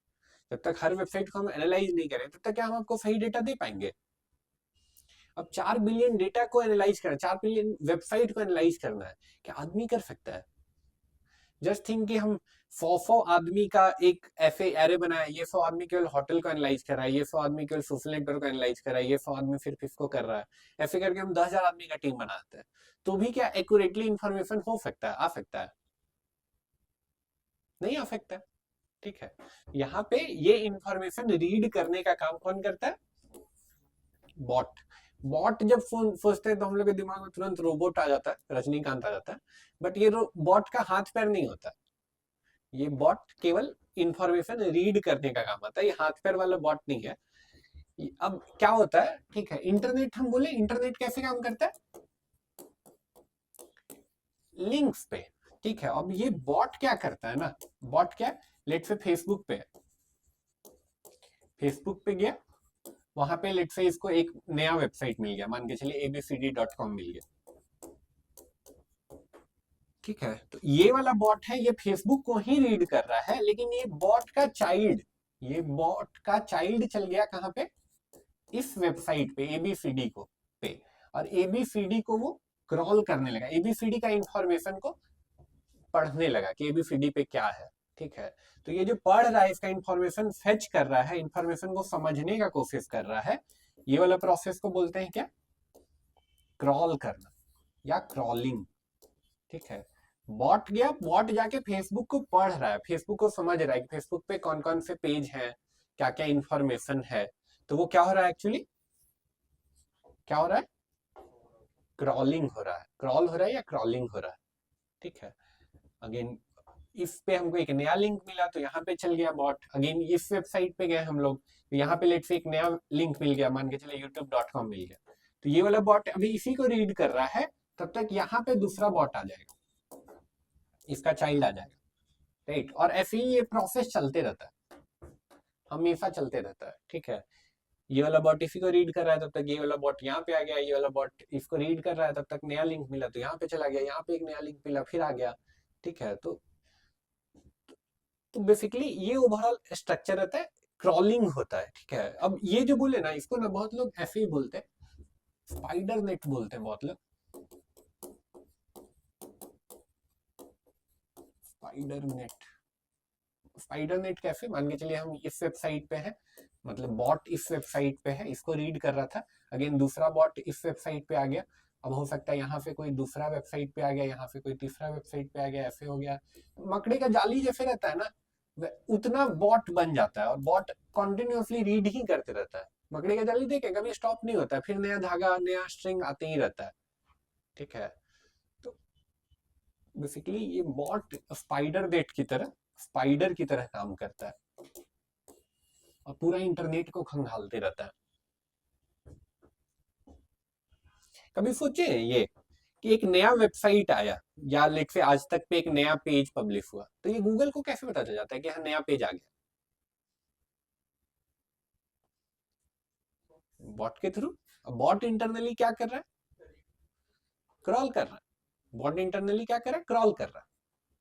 जब तक हर वेबसाइट को हम एनालाइज नहीं करें तब तक क्या हम आपको सही डेटा दे पाएंगे? अब 4 बिलियन डेटा को एनालाइज करना, 4 बिलियन वेबसाइट को एनालाइज करना है, क्या आदमी कर सकता है? जस्ट थिंक कि हम 100 आदमी का एक ऐसे एरे बनाया, ये 100 आदमी केवल होटल को एनालाइज कर रहा है, ये 100 आदमी केवल सोशल नेटवर्क को एनालाइज कर रहा है, ये 100 आदमी सिर्फ इसको कर रहा है, ऐसे करके हम 10,000 आदमी का टीम बनाते हैं, तो भी क्या एक्यूरेटली इंफॉर्मेशन हो सकता है, आ सकता है? नहीं आ सकता। ठीक है, यहाँ पे ये इंफॉर्मेशन रीड करने का काम कौन करता है? बॉट। बॉट जब सोचते हैं तो हम लोग के दिमाग में तुरंत रोबोट आ जाता है, रजनीकांत आ जाता है, बट ये बॉट का हाथ पैर नहीं होता। ये बॉट केवल इंफॉर्मेशन रीड करने का काम आता है, ये हाथ पैर वाला बॉट नहीं है। अब क्या होता है, ठीक है, इंटरनेट हम बोले, इंटरनेट कैसे काम करता है? लिंक्स पे। ठीक है, अब ये बॉट क्या करता है ना, बॉट क्या, लेट से फेसबुक पे, फेसबुक पे गया, वहां पे लेट से इसको एक नया वेबसाइट मिल गया, मान के चलिए abcd.com मिल गया। ठीक है, तो ये वाला बॉट है, ये फेसबुक को ही रीड कर रहा है, लेकिन ये बॉट का चाइल्ड, ये बॉट का चाइल्ड चल गया कहां पे? इस वेबसाइट पे, एबीसीडी को पे, और एबीसीडी को वो क्रॉल करने लगा, एबीसीडी का इंफॉर्मेशन को पढ़ने लगा कि एबीसीडी पे क्या है। ठीक है, तो ये जो पढ़ रहा है, इसका इंफॉर्मेशन फेच कर रहा है, इंफॉर्मेशन को समझने का कोशिश कर रहा है, ये वाला प्रोसेस को बोलते हैं क्या? क्रॉल करना या क्रॉलिंग। ठीक है, बॉट गया, बॉट जाके फेसबुक को पढ़ रहा है, फेसबुक को समझ रहा है कि फेसबुक पे कौन कौन से पेज हैं, क्या क्या इंफॉर्मेशन है, तो वो क्या हो रहा है एक्चुअली, क्या हो रहा है? क्रॉलिंग हो रहा है, क्रॉल हो रहा है या क्रॉलिंग हो रहा है। ठीक है, अगेन इस पे हमको एक नया लिंक मिला तो यहाँ पे चल गया बॉट, अगेन इस वेबसाइट पे गए हम लोग, तो यहाँ पे लेट से एक नया लिंक मिल गया, मान के चलिए youtube.com मिल गया, तो ये वाला बॉट अभी इसी को रीड कर रहा है, तब तक यहाँ पे दूसरा बॉट आ जाएगा, इसका चाइल्ड आ जाएगा, राइट, और ऐसे ही ये प्रोसेस चलते रहता है, हमेशा चलते रहता है। ठीक है, ये वाला बॉट इसी को रीड कर रहा है, तब तक ये वाला बॉट यहाँ पे आ गया, ये वाला बॉट इसको रीड कर रहा है, तब तक नया लिंक मिला तो यहाँ पे चला गया, यहाँ पे एक नया लिंक मिला फिर आ गया। ठीक है, तो बेसिकली ये ओवरऑल स्ट्रक्चर रहता है, क्रॉलिंग होता है। ठीक है, अब ये जो बोले ना, इसको ना बहुत लोग ऐसे ही बोलते हैं, स्पाइडर नेट बोलते हैं बहुत लोग, स्पाइडर नेट। स्पाइडर नेट कैसे, मान के चलिए हम इस वेबसाइट पे है, मतलब बॉट इस वेबसाइट पे है, इसको रीड कर रहा था, अगेन दूसरा बॉट इस वेबसाइट पे आ गया, अब हो सकता है यहाँ से कोई दूसरा वेबसाइट पे आ गया, यहाँ से कोई तीसरा वेबसाइट पे आ गया, ऐसे हो गया, मकड़ी का जाली जैसे रहता है ना, उतना बॉट बन जाता है, और बॉट कंटिन्यूअसली रीड ही करते रहता है, मकड़ी का जाली देखे कभी स्टॉप नहीं होता है, फिर नया धागा नया स्ट्रिंग आते ही रहता है। ठीक है, तो बेसिकली ये बॉट स्पाइडर नेट की तरह, स्पाइडर की तरह काम करता है और पूरा इंटरनेट को खंगालते रहता है। कभी सोचे ये कि एक नया वेबसाइट आया, या लेट से आज तक पे एक नया पेज पब्लिश हुआ, तो ये गूगल को कैसे पता चल जाता है कि हाँ नया पेज आ गया? बॉट के थ्रू। बॉट इंटरनली क्या कर रहा है? क्रॉल कर रहा है। बॉट इंटरनली क्या कर रहा है? क्रॉल कर रहा है।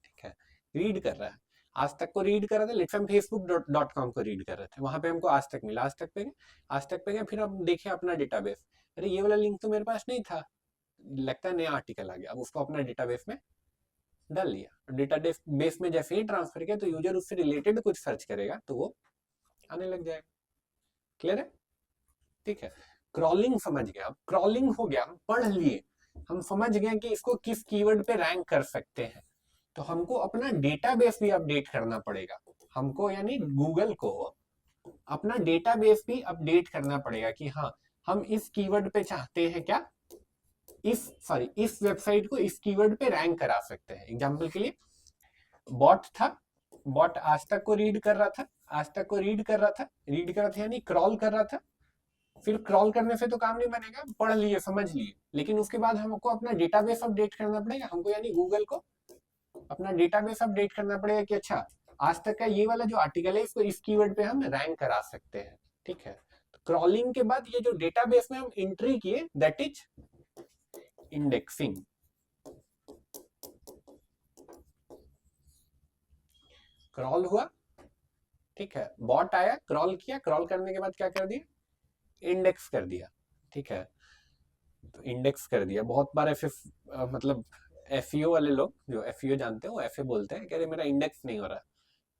ठीक है, रीड कर रहा है, आज तक को रीड कर रहा था, लेट्स हम facebook.com को रीड कर रहे थे, वहां पे हमको आज तक मिला, आज तक पे गए, आज तक पे गए, फिर हम देखे अपना डेटाबेस, अरे ये वाला लिंक तो मेरे पास नहीं था, लगता है नया आर्टिकल आ गया, अब उसको अपना डेटाबेस में डाल लिया, डेटाबेस में जैसे ही ट्रांसफर किया तो यूजर उससे रिलेटेड कुछ सर्च करेगा तो वो आने लग जाएगा। क्लियर है? ठीक है, क्रॉलिंग समझ गया, अब क्रॉलिंग हो गया, हम पढ़ लिए, हम समझ गए कि इसको किस कीवर्ड पे रैंक कर सकते हैं, तो हमको अपना डेटाबेस भी अपडेट करना पड़ेगा, हमको यानी गूगल को अपना डेटाबेस भी अपडेट करना पड़ेगा कि हाँ हम इस कीवर्ड पे चाहते हैं क्या, इस वेबसाइट को इस कीवर्ड पे रैंक करा सकते हैं। एग्जांपल के लिए बॉट था, बॉट आज तक को रीड कर रहा था, आज तक को रीड कर रहा था, रीड कर रहा था यानी क्रॉल कर रहा था, फिर क्रॉल करने से तो काम नहीं बनेगा, पढ़ लिए समझ लिए, लेकिन उसके बाद हमको अपना डेटाबेस अपडेट करना पड़ेगा, हमको यानी गूगल को अपना डेटाबेस अपडेट करना पड़ेगा कि अच्छा आज तक का ये वाला जो आर्टिकल है इसको इस कीवर्ड पे हम रैंक करा सकते हैं। ठीक है, तो क्रॉलिंग के बाद ये जो डेटाबेस में हम एंट्री किए दैट इज इंडेक्सिंग। क्रॉल हुआ, ठीक है, बॉट आया, क्रॉल किया, क्रॉल करने के बाद क्या कर दिया, इंडेक्स कर दिया, ठीक है, तो इंडेक्स कर दिया। बहुत बार मतलब एफईओ वाले लोग, जो एफईओ जानते हो, एफए बोलते हैं, कह रहे मेरा इंडेक्स नहीं हो रहा है,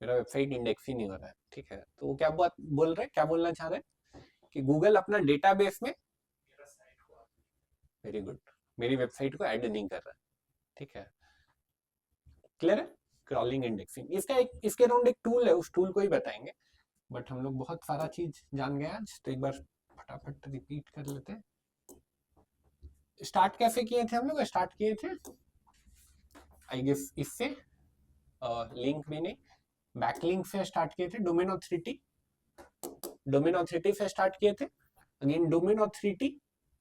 मेरा वेबसाइट इंडेक्स ही नहीं हो रहा है, ठीक है, तो वो क्या बात बोल रहे हैं, क्या बोलना चाह रहे हैं कि गूगल अपना डेटाबेस में, मेरा साइट हुआ वेरी गुड, मेरी वेबसाइट को ऐड नहीं कर रहा है, ठीक है, क्लियर है, क्रॉलिंग इंडेक्सिंग। इसके अराउंड एक टूल है, उस टूल को ही बताएंगे, बट हम लोग बहुत सारा चीज जान गए आज, तो एक बार फटाफट रिपीट कर लेते हैं। स्टार्ट कैसे किए थे हम लोग, स्टार्ट किए थे आई गेस इससे, लिंक भी नहीं, बैकलिंक से स्टार्ट किए थे, डोमेन ऑथोरिटी, डोमेन ऑथोरिटी से स्टार्ट किए थे। अगेन डोमेन ऑथोरिटी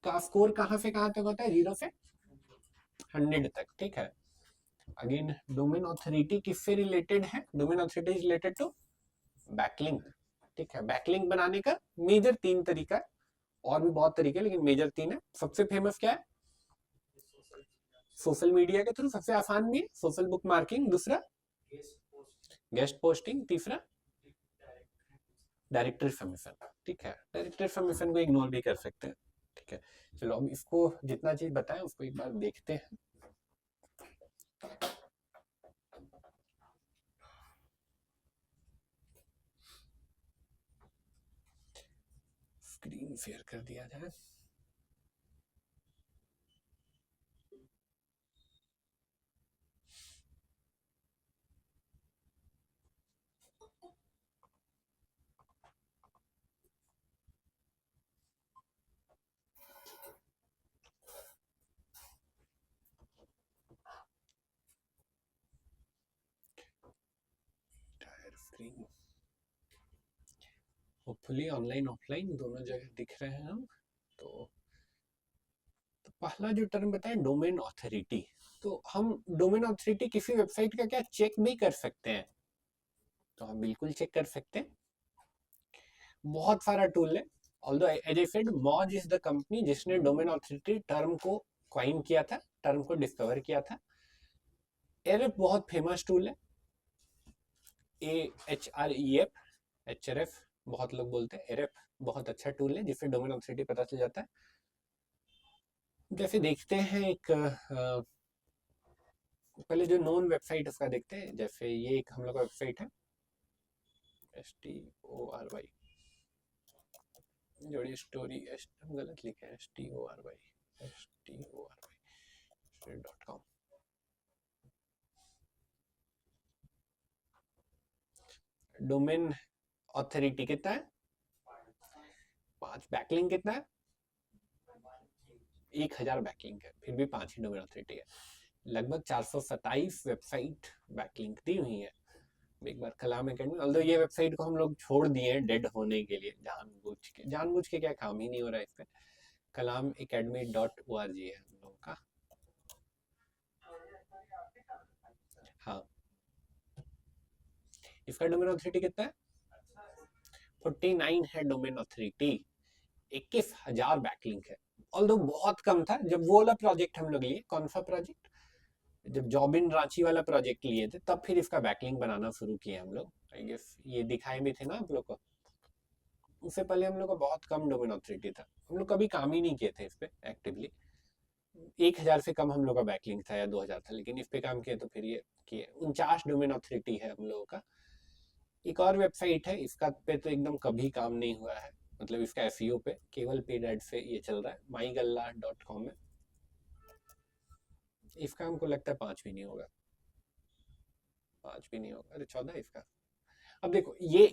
का स्कोर कहां से कहां तक होता है, 0 से 100 तक, ठीक है। अगेन डोमेन ऑथोरिटी किससे रिलेटेड है, domain authority is related to backlink, ठीक है। बैकलिंक बनाने का मेजर 3 तरीका है, और भी बहुत तरीके, लेकिन मेजर 3 है। सबसे फेमस क्या है, सोशल मीडिया के थ्रू, सबसे आसान भी है सोशल बुक मार्किंग, दूसरा गेस्ट पोस्टिंग, तीसरा डायरेक्टरी सबमिशन, ठीक है। डायरेक्टरी सबमिशन को इग्नोर भी कर सकते हैं, ठीक है। चलो अब इसको जितना चीज बताएं उसको एक बार देखते हैं। स्क्रीन शेयर कर दिया जाए। स्क्रीन होपफुली ऑनलाइन ऑफलाइन दोनों जगह दिख रहे हैं हम। तो पहला जो टर्म बताएं, डोमेन ऑथोरिटी, तो हम डोमेन ऑथोरिटी किसी वेबसाइट का क्या चेक भी कर सकते हैं, तो हम बिल्कुल चेक कर सकते हैं। बहुत सारा टूल है, although as I said Moz is the company जिसने डोमेन ऑथोरिटी टर्म को क्वाइन किया था, टर्म को डिस्कवर किया था। एरफ बहुत फेमस टूल है, AHREF, HRF बहुत लोग बोलते हैं, एरफ बहुत अच्छा टूल है जिससे डोमेन ऑथोरिटी पता चल जाता है। जैसे देखते हैं एक पहले जो नोन वेबसाइट उसका देखते हैं, जैसे ये एक हम लोग का वेबसाइट है STORY, जोड़ी स्टोरी, हम गलत लिखे हैं, STORY.com। डोमेन ऑथोरिटी कितना है, 5। बैकलिंक कितना है, 1000 बैकलिंक है, फिर भी 5 ही डोमेन ऑथोरिटी है। लगभग 427 वेबसाइट बैकलिंक दी हुई है। एक बार कलाम एकेडमी, ऑल्दो ये वेबसाइट को हम लोग छोड़ दिए हैं डेड होने के लिए, जानबूझ के क्या काम ही नहीं हो रहा है इस पे। कलाम academy.org है हम लोगों का। हाँ, इसका डोमेन ऑथोरिटी कितना है, 49 है डोमेन ऑथोरिटी, 21,000 बैकलिंक है। ऑल्दो बहुत कम था जब वो वाला प्रोजेक्ट हम लोग लिए, कौन सा प्रोजेक्ट, जब जॉब इन रांची वाला प्रोजेक्ट लिए थे, तब फिर इसका बैकलिंक बनाना शुरू किए हम लोग। आई गेस ये दिखाए भी थे ना आप लोग को, उससे पहले हम लोग का बहुत कम डोमेन ऑथोरिटी था, हम लोग कभी काम ही नहीं किए थे इस पे एक्टिवली। 1000 से कम हम लोग का बैकलिंक था या 2000 था, लेकिन इस पे काम किए तो फिर ये किए। 49 डोमेन ऑथोरिटी है हम लोगों का। एक और वेबसाइट है, इसका पे तो एकदम कभी काम नहीं हुआ है, मतलब इसका एसईओ पे केवल पेड एड से ये चल रहा है, mygalla.com है। इसका हमको लगता है 5 भी नहीं होगा, 5 भी नहीं होगा, अरे 14 इसका। अब देखो ये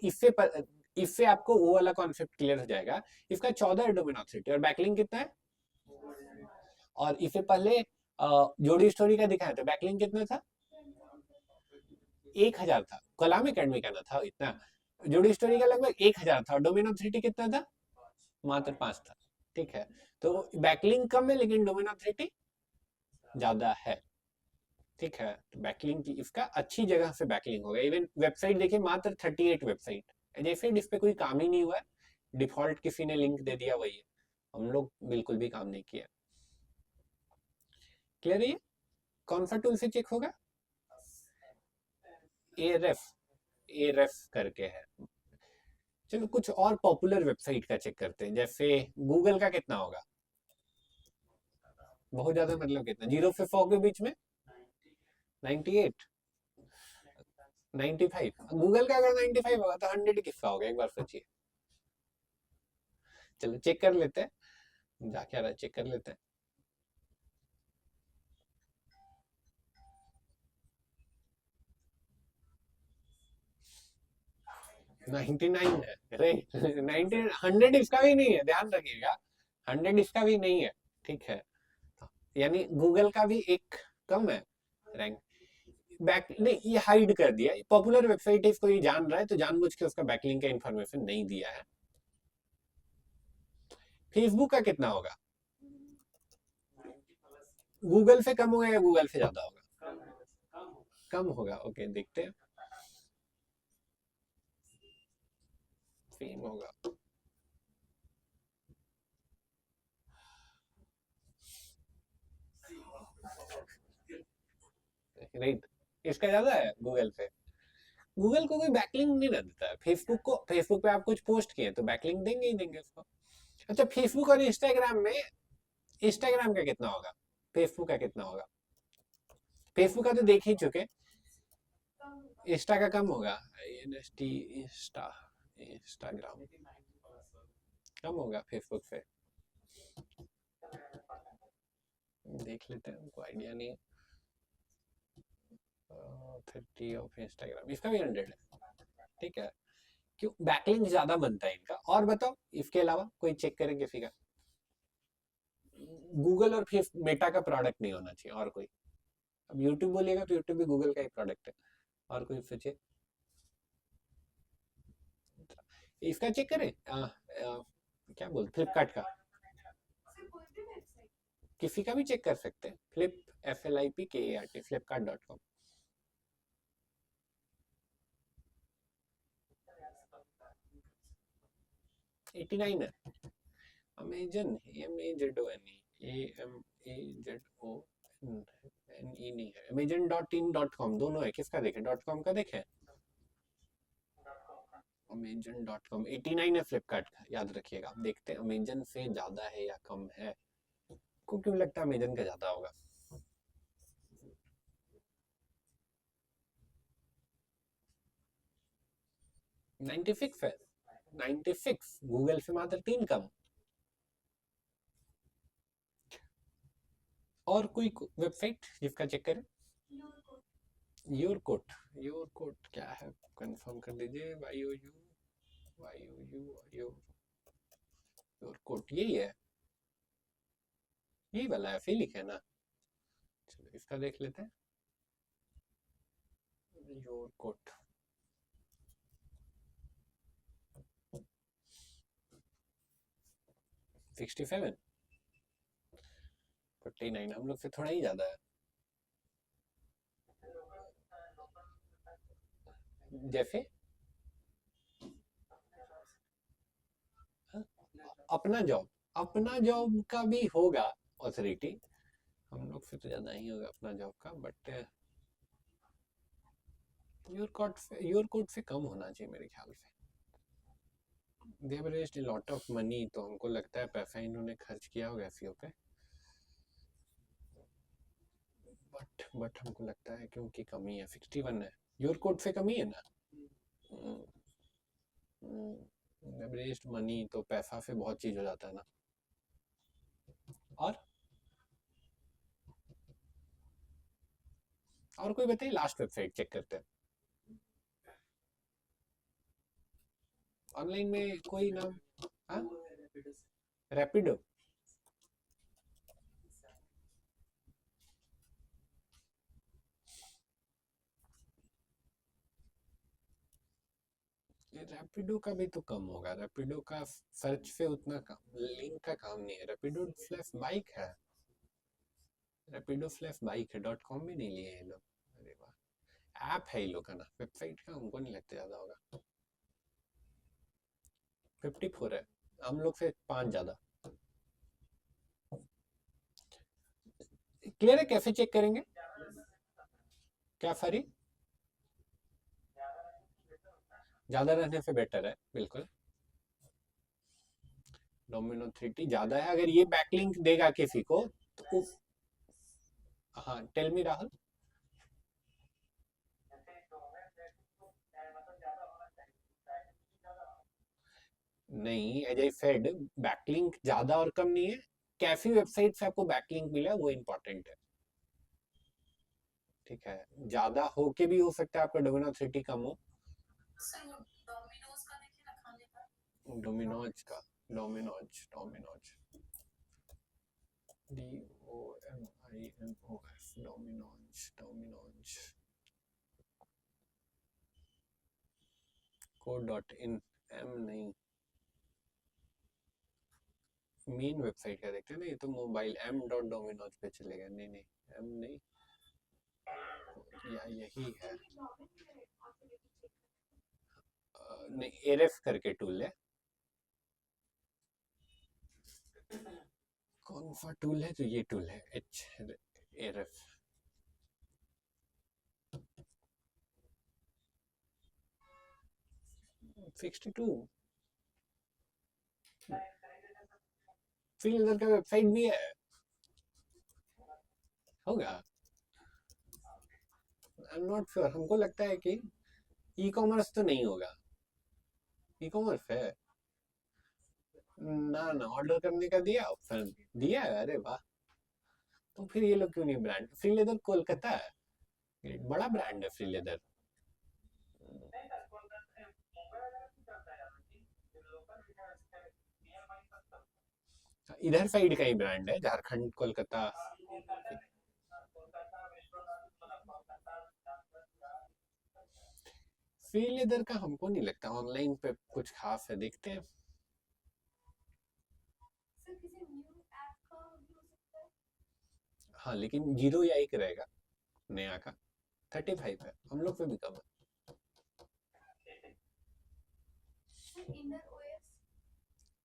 इससे आपको वो वाला कॉन्सेप्ट क्लियर हो जाएगा। इसका 14 है डोमेन ऑथोरिटी, और बैकलिंक कितना है, और इससे पहले जोड़ी स्टोरी का दिखाया था, बैकलिंक कितना था, 1000 था। कलाम एकेडमी का ना था इतना, जोड़ी स्टोरी का लगभग 1000 था, और डोमेन ऑथोरिटी कितना था, मात्र 5 था, ठीक है। तो बैकलिंक कम है लेकिन डोमेन ऑथोरिटी ज्यादा है, ठीक है। तो बैकलिंक इसका अच्छी जगह से बैकलिंक होगा। इवन वेबसाइट देखिए, मात्र 38 वेबसाइट, जैसे इस पे कोई काम ही नहीं हुआ है, डिफॉल्ट किसी ने लिंक दे दिया वही है, हम लोग बिल्कुल भी काम नहीं किया। क्लियर है ये, कौन सा टूल से चेक होगा, एरफ, एरेफ करके है। चलो कुछ और पॉपुलर वेबसाइट का चेक करते हैं, जैसे गूगल का कितना होगा? बहुत ज्यादा मतलब कितना? 0 से 100 के बीच में? 98, 95। गूगल का अगर 95 होगा तो 100 किसका होगा, एक बार सोचिए। चलो चेक कर लेते हैं, जा क्या रहा चेक कर लेते हैं। 99 है। अरे 90, 100 इसका भी नहीं है, ध्यान रखिएगा। 100 इसका भी नहीं है, ठीक है। यानी गूगल का भी एक कम है रैंक। बैक नहीं, ये हाइड कर दिया। पॉपुलर वेबसाइट है, इसको ये जान रहा है, तो जानबूझ के उसका बैकलिंक का इंफॉर्मेशन नहीं दिया है। फेसबुक का कितना होगा? गूगल से कम होगा या गूगल से ज्यादा होगा? कम होगा, ओके देखते हैं। सेम होगा। राइट, इसका ज्यादा है गूगल पे। गूगल को कोई बैकलिंक नहीं ना देता है। फेसबुक पे आप कुछ पोस्ट किए तो बैकलिंक देंगे ही देंगे उसको। अच्छा, फेसबुक और इंस्टाग्राम में, इंस्टाग्राम का कितना होगा? फेसबुक का कितना होगा? फेसबुक का तो देख ही चुके। इंस्टा का कम होगा। इंस्टा, इंस्टाग्राम कम होगा फेसबुक से। देख लेते हैं, हमको आइडिया नहीं है। 30 ऑफ इंस्टाग्राम, इसका भी 100 है, ठीक है। क्यों? बैकलिंक ज्यादा बनता है इनका। और बताओ इसके अलावा कोई चेक करें किसी का। गूगल और फेस मेटा का प्रोडक्ट नहीं होना चाहिए, और कोई। अब यूट्यूब बोलिएगा तो यूट्यूब भी गूगल का ही प्रोडक्ट है। और कोई सोचे, इसका चेक करें। क्या बोलते, फ्लिपकार्ट का। किसी का भी चेक कर सकते हैं। FLIPKART, flipkart.com। 89 है। अमेजन, AMAZONE नहीं है। अमेजन.in.com दोनों है। किसका देखें? .com का देखें। अमेजन.com 89 है फ्लिपकार्ट का, याद रखिएगा। आप देखते हैं अमेजन से ज्यादा है या कम है। को क्यों लगता है अमेजन का ज्यादा होगा? 96 है। 96, गूगल से मात्र 3 कम। और कोई वेबसाइट जिसका चेक करें? योर कोट, योर कोट क्या है? कंफर्म कर दीजिए। योर कोट यही है, यही वाला है, ऐसे ही लिखे है ना। चलो इसका देख लेते हैं। योर कोट, सिक्सटी 49 हम लोग से थोड़ा ही ज्यादा है। जैसे अपना जॉब का भी होगा ऑथोरिटी। हम लोग से तो ज्यादा ही होगा अपना जॉब का, बट योर कोड से कम होना चाहिए मेरे ख्याल से। They have raised a lot of money, तो हमको लगता है पैसा इन्होंने खर्च किया होगा एसईओ पे। बट हमको लगता है क्योंकि कमी है, 61 है। योर कोड से कमी है ना। रेज्ड मनी तो पैसा से बहुत चीज हो जाता है ना। और कोई बताइए, लास्ट वेबसाइट चेक करते हैं। ऑनलाइन में कोई नाम? हाँ, रैपिडो। रैपिडो का भी तो कम होगा। रैपिडो का सर्च से उतना कम, लिंक का काम नहीं है। रैपिडो स्लैश बाइक है, रैपिडो स्लैश बाइक है। .com भी नहीं लिए ये लोग। अरे वाह, ऐप है ये लोग का ना, वेबसाइट का हमको नहीं लगता ज्यादा होगा। 54 है, हम लोग से 5 ज्यादा। क्लियर है? कैसे चेक करेंगे? क्या सॉरी? ज्यादा रहने से बेटर है, बिल्कुल। डोमिनो 3T ज्यादा है, अगर ये बैकलिंक देगा किसी को तो हाँ, टेल मी राहुल। नहीं, एज आई सेड, बैकलिंक ज्यादा और कम नहीं है। कैसी वेबसाइट से आपको बैकलिंक मिला वो इम्पोर्टेंट है, ठीक है। ज्यादा हो के भी हो सकता है आपका डोमिनो 3T कम हो। डोमिनोज का, Domino's, Domino's, DOMINOS, Domino's, Domino's, co.in, M नहीं, मेन वेबसाइट का देखते हैं ना, ये तो मोबाइल m.dominos पे चलेगा। नहीं नहीं, एम नहीं, या यही है। नहीं, एरफ करके टूल है। कौन सा टूल है? तो ये टूल है, एरफ। $62 फ्रीलांसर का वेबसाइट भी है, होगा। आई एम नॉट श्योर, हमको लगता है कि ई कॉमर्स तो नहीं होगा। ई कॉमर्स है ना? ना, ऑर्डर करने का दिया ऑप्शन, दिया है, अरे वाह। तो फिर ये लोग क्यों नहीं ब्रांड? फ्री लेदर कोलकाता है, बड़ा ब्रांड है फ्री लेदर। इधर साइड का ही ब्रांड है, झारखंड, कोलकाता। फ्री लेदर का हमको नहीं लगता ऑनलाइन पे कुछ खास है, देखते हैं। हाँ, लेकिन 0 या 1 रहेगा नया का। 35 है, हम लोग पे भी कम है।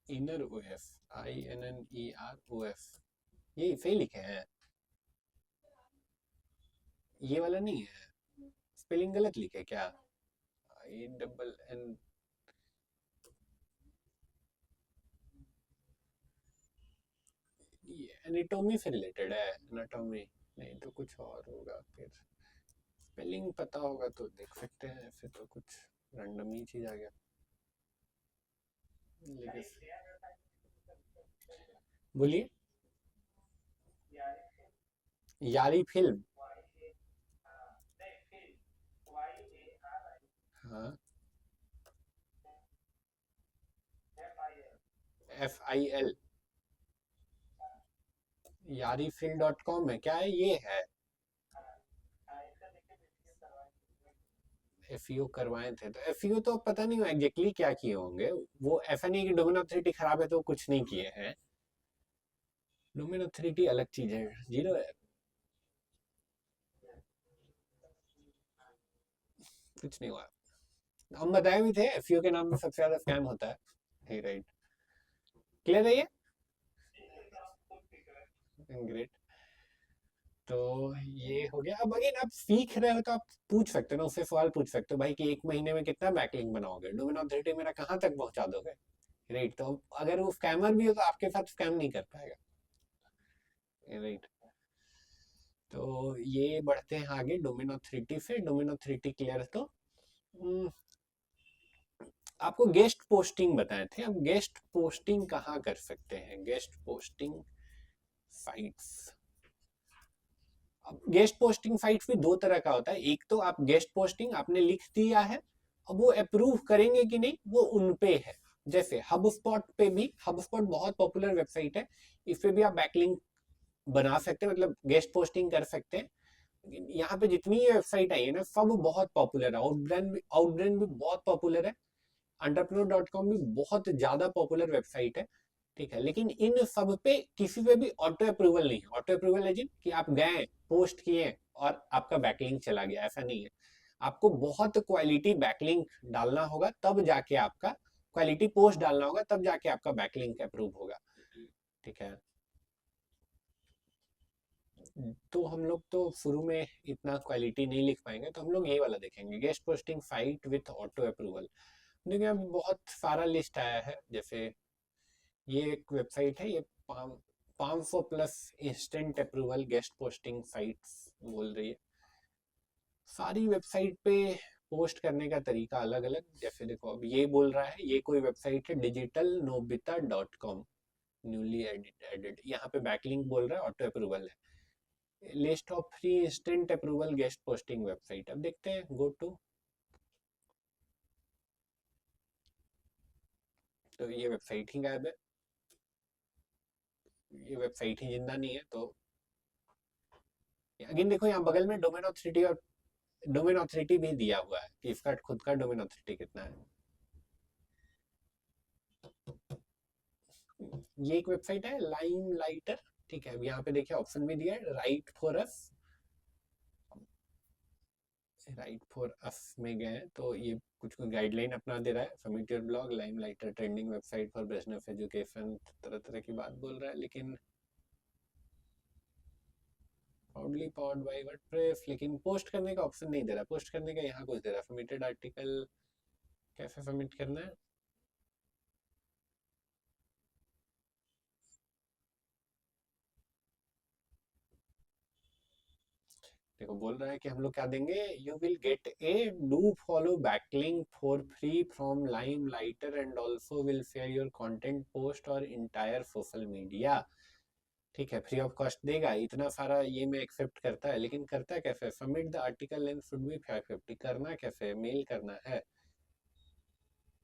इनर ओएस, INNER OS, ये सही लिखे हैं। ये वाला नहीं है, स्पेलिंग गलत लिखे क्या? INN, एनाटॉमी से रिलेटेड है, एनाटॉमी नहीं तो कुछ और होगा। फिर स्पेलिंग पता होगा तो देख सकते हैं, ऐसे तो कुछ रैंडम ही चीज आ गया। बोलिए। यारी फिल्म, हाँ, FIL, यारीफिल.com है क्या? है ये है, FEO करवाए थे। तो FEO तो पता नहीं एग्जैक्टली क्या किए होंगे। वो ऐसा नहीं कि डोमिनो 3T खराब है तो कुछ नहीं किए हैं। डोमिनो 3T अलग चीज है, 0 है, कुछ नहीं हुआ। हम बताए भी थे, FEO के नाम पे सबसे ज्यादा स्कैम होता है। हे राइट, क्लियर है ये? ग्रेट। तो ये हो गया। अब अगेन आप सीख रहे हो तो आप पूछ सकते हो ना, उससे सवाल पूछ सकते हो भाई कि 1 महीने में कितना बैकलिंक बनाओगे, डोमिनो 3T मेरा कहाँ तक पहुंचा दोगे, राइट। तो अगर वो स्कैमर भी हो तो आपके साथ स्कैम नहीं कर पाएगा, राइट। तो ये बढ़ते हैं आगे डोमिनो 3T से। डोमिनो 3T क्लियर है तो आपको गेस्ट पोस्टिंग बताए थे। अब गेस्ट पोस्टिंग कहाँ कर सकते हैं? गेस्ट पोस्टिंग साइट्स, अब गेस्ट पोस्टिंग साइट्स भी 2 तरह का होता है। एक तो आप गेस्ट पोस्टिंग आपने लिख दिया है, अब वो अप्रूव करेंगे कि नहीं वो उन पे है। जैसे हबस्पॉट पे भी, हबस्पॉट बहुत पॉपुलर वेबसाइट है, इस पे भी आप बैकलिंक बना सकते हैं, मतलब गेस्ट पोस्टिंग कर सकते हैं। यहाँ पे जितनी वेबसाइट आई है ना, सब बहुत पॉपुलर है। आउटब्रेन भी बहुत पॉपुलर है, entrepreneur.com भी बहुत ज्यादा पॉपुलर वेबसाइट है, ठीक है। लेकिन इन सब पे किसी पे भी ऑटो अप्रूवल नहीं है। ऑटो अप्रूवल है कि आप गए, पोस्ट किए और आपका बैकलिंक चला गया, ऐसा नहीं है। आपको बहुत क्वालिटी बैकलिंक डालना होगा, तब जाके आपका क्वालिटी पोस्ट डालना होगा, तब जाके आपका बैकलिंक अप्रूव होगा, ठीक है। तो हम लोग तो शुरू में इतना क्वालिटी नहीं लिख पाएंगे, तो हम लोग ये वाला देखेंगे, guest posting site with auto approval. देखिए अब बहुत सारा लिस्ट आया है, जैसे ये एक वेबसाइट है, ये 500 plus instant approval guest posting sites बोल रही है। सारी वेबसाइट पे पोस्ट करने का तरीका अलग अलग, जैसे देखो अब ये बोल रहा है, ये कोई वेबसाइट है digitalnobita.com, न्यूली एडेड, यहाँ पे बैकलिंक बोल रहा है, ऑटो अप्रूवल है, list of free instant approval guest posting website. अब देखते हैं, गो टू, तो ये वेबसाइट ही गायब है, ये वेबसाइट ही जिंदा नहीं है। तो अगेन देखो यहाँ बगल में डोमेन ऑथोरिटी और डोमेन ऑथोरिटी भी दिया हुआ है कि इसका खुद का डोमेन ऑथोरिटी कितना है। ये एक वेबसाइट है लाइम लाइटर, ठीक है। अब यहाँ पे देखिए ऑप्शन भी दिया है, right for us, right for us में गए तो ये कुछ गाइडलाइन अपना दे रहा है, submit your blog, lime lighter trending website for business education, तरह तरह की बात बोल रहा है, लेकिन proudly powered by WordPress, लेकिन पोस्ट करने का ऑप्शन नहीं दे रहा, पोस्ट करने का यहाँ कुछ दे रहा है, सबमिटेड आर्टिकल, कैसे सबमिट करना है। देखो बोल रहा है कि हम लोग क्या देंगे, you will get A do follow backlink for free from lime lighter and also will share your content post और इंटायर सोशल मीडिया। ठीक है, फ्री ऑफ कॉस्ट देगा, इतना सारा ये में एक्सेप्ट करता है, लेकिन करता कैसे, submit the article length should be 550, करना कैसे, मेल करना है,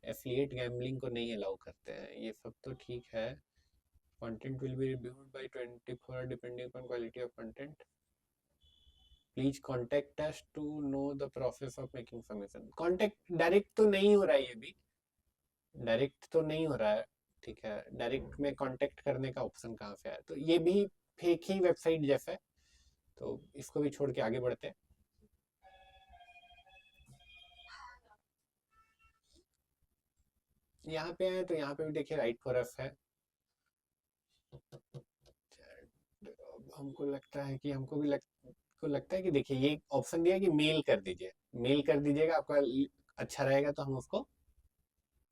एफिलिएट गैम्बलिंग को नहीं अलाउ करते हैं, ये सब तो ठीक है। Content will be reviewed by 24 depending upon quality of content, please contact us to know the process of making submission. Contact direct तो नहीं हो रहा है, ये भी डायरेक्ट तो नहीं हो रहा है, ठीक है, डायरेक्ट में कांटेक्ट करने का ऑप्शन कहाँ से आया, तो ये भी फेक ही वेबसाइट जैसा है, तो इसको भी छोड़ के आगे बढ़ते हैं। यहाँ पे आए तो यहाँ पे भी देखिए राइट फॉर अस है, हमको लगता है कि हमको भी को लगता है कि देखिए ये ऑप्शन दिया है कि मेल कर दीजिए, मेल कर दीजिएगा, आपका अच्छा रहेगा तो हम उसको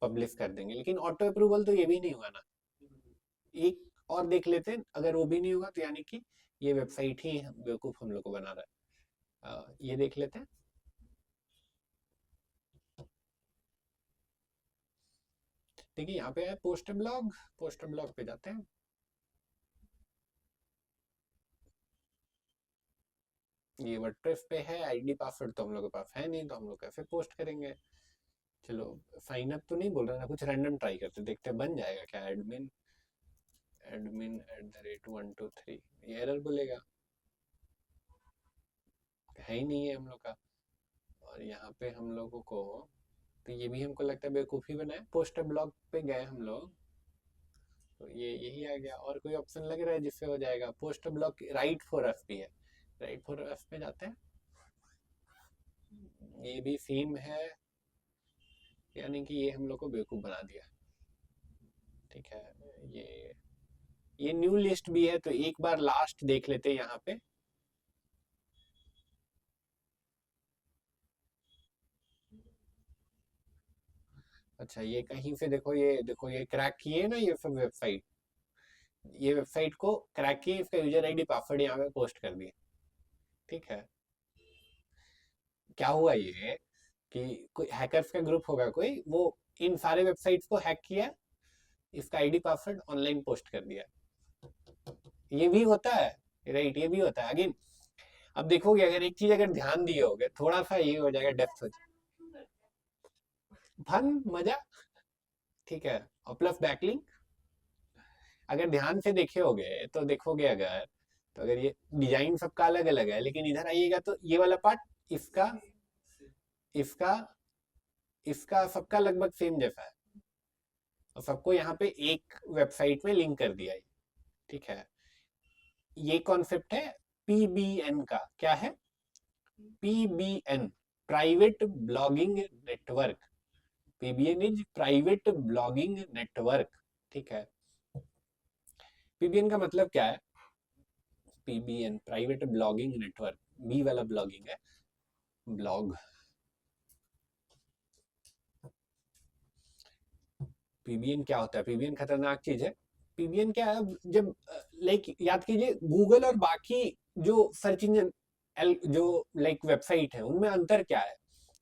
पब्लिश कर देंगे, लेकिन ऑटो अप्रूवल तो ये भी नहीं हुआ ना। एक और देख लेते हैं, अगर वो भी नहीं होगा तो यानी कि ये वेबसाइट ही बेवकूफ हम लोग को बना रहा है। ये देख लेते हैं, देखिए यहाँ पे है पोस्ट ब्लॉग, पोस्ट ब्लॉग पे जाते हैं, ये वर्डप्रेस पे है, आईडी पासवर्ड तो हम लोग के पास है नहीं, तो हम लोग कैसे पोस्ट करेंगे। चलो साइन अप तो नहीं बोल रहा ना, कुछ रैंडम ट्राई करते, देखते बन जाएगा क्या, एडमिन @123, ये एरर बोलेगा, है ही नहीं है हम लोग का। और यहाँ पे हम लोगों को, तो ये भी हमको लगता है बेवकूफ़ी बनाए, पोस्ट ब्लॉग पे गए हम लोग, तो ये यही आ गया, और कोई ऑप्शन लग रहा है जिससे हो जाएगा, post blog right for us भी है, राइट फॉर अस पे जाते हैं, ये भी सेम है, यानी कि ये हम लोग को बेवकूफ़ बना दिया, ठीक है। ये न्यू लिस्ट भी है, तो एक बार लास्ट देख लेते हैं यहाँ पे, अच्छा ये कहीं से देखो, ये क्रैक किए ना ये सब वेबसाइट, ये वेबसाइट को क्रैक किए, इसका यूजर आईडी पासवर्ड यहाँ पे पोस्ट कर दिए, ठीक है। क्या हुआ ये कि कोई हैकर्स का ग्रुप होगा कोई, वो इन सारे वेबसाइट्स को हैक किया, इसका आईडी पासवर्ड ऑनलाइन पोस्ट कर दिया, ये भी होता है, राइट, ये भी होता है। अगेन अब देखोगे, अगर एक चीज अगर ध्यान दिए होगे, थोड़ा सा ये हो जाएगा, डेप्थ हो जाएगा, फन मजा, ठीक है, और प्लस बैकलिंक, अगर ध्यान से देखे होगे तो देखोगे, अगर तो अगर ये डिजाइन सबका अलग अलग है, लेकिन इधर आइएगा तो ये वाला पार्ट, इसका इसका इसका सबका लगभग सेम जैसा है, और सबको यहाँ पे एक वेबसाइट में लिंक कर दिया है, ठीक है। ये कॉन्सेप्ट है पीबीएन का, क्या है, PBN, private blogging network, PBN is private blogging network, ठीक है। पीबीएन का मतलब क्या है, PBN, private blogging network, B वाला ब्लॉगिंग है, ब्लॉग। PBN क्या होता है? PBN खतरनाक चीज है। PBN क्या है? जब लाइक याद कीजिए, गूगल और बाकी जो सर्च इंजन जो लाइक वेबसाइट है उनमें अंतर क्या है?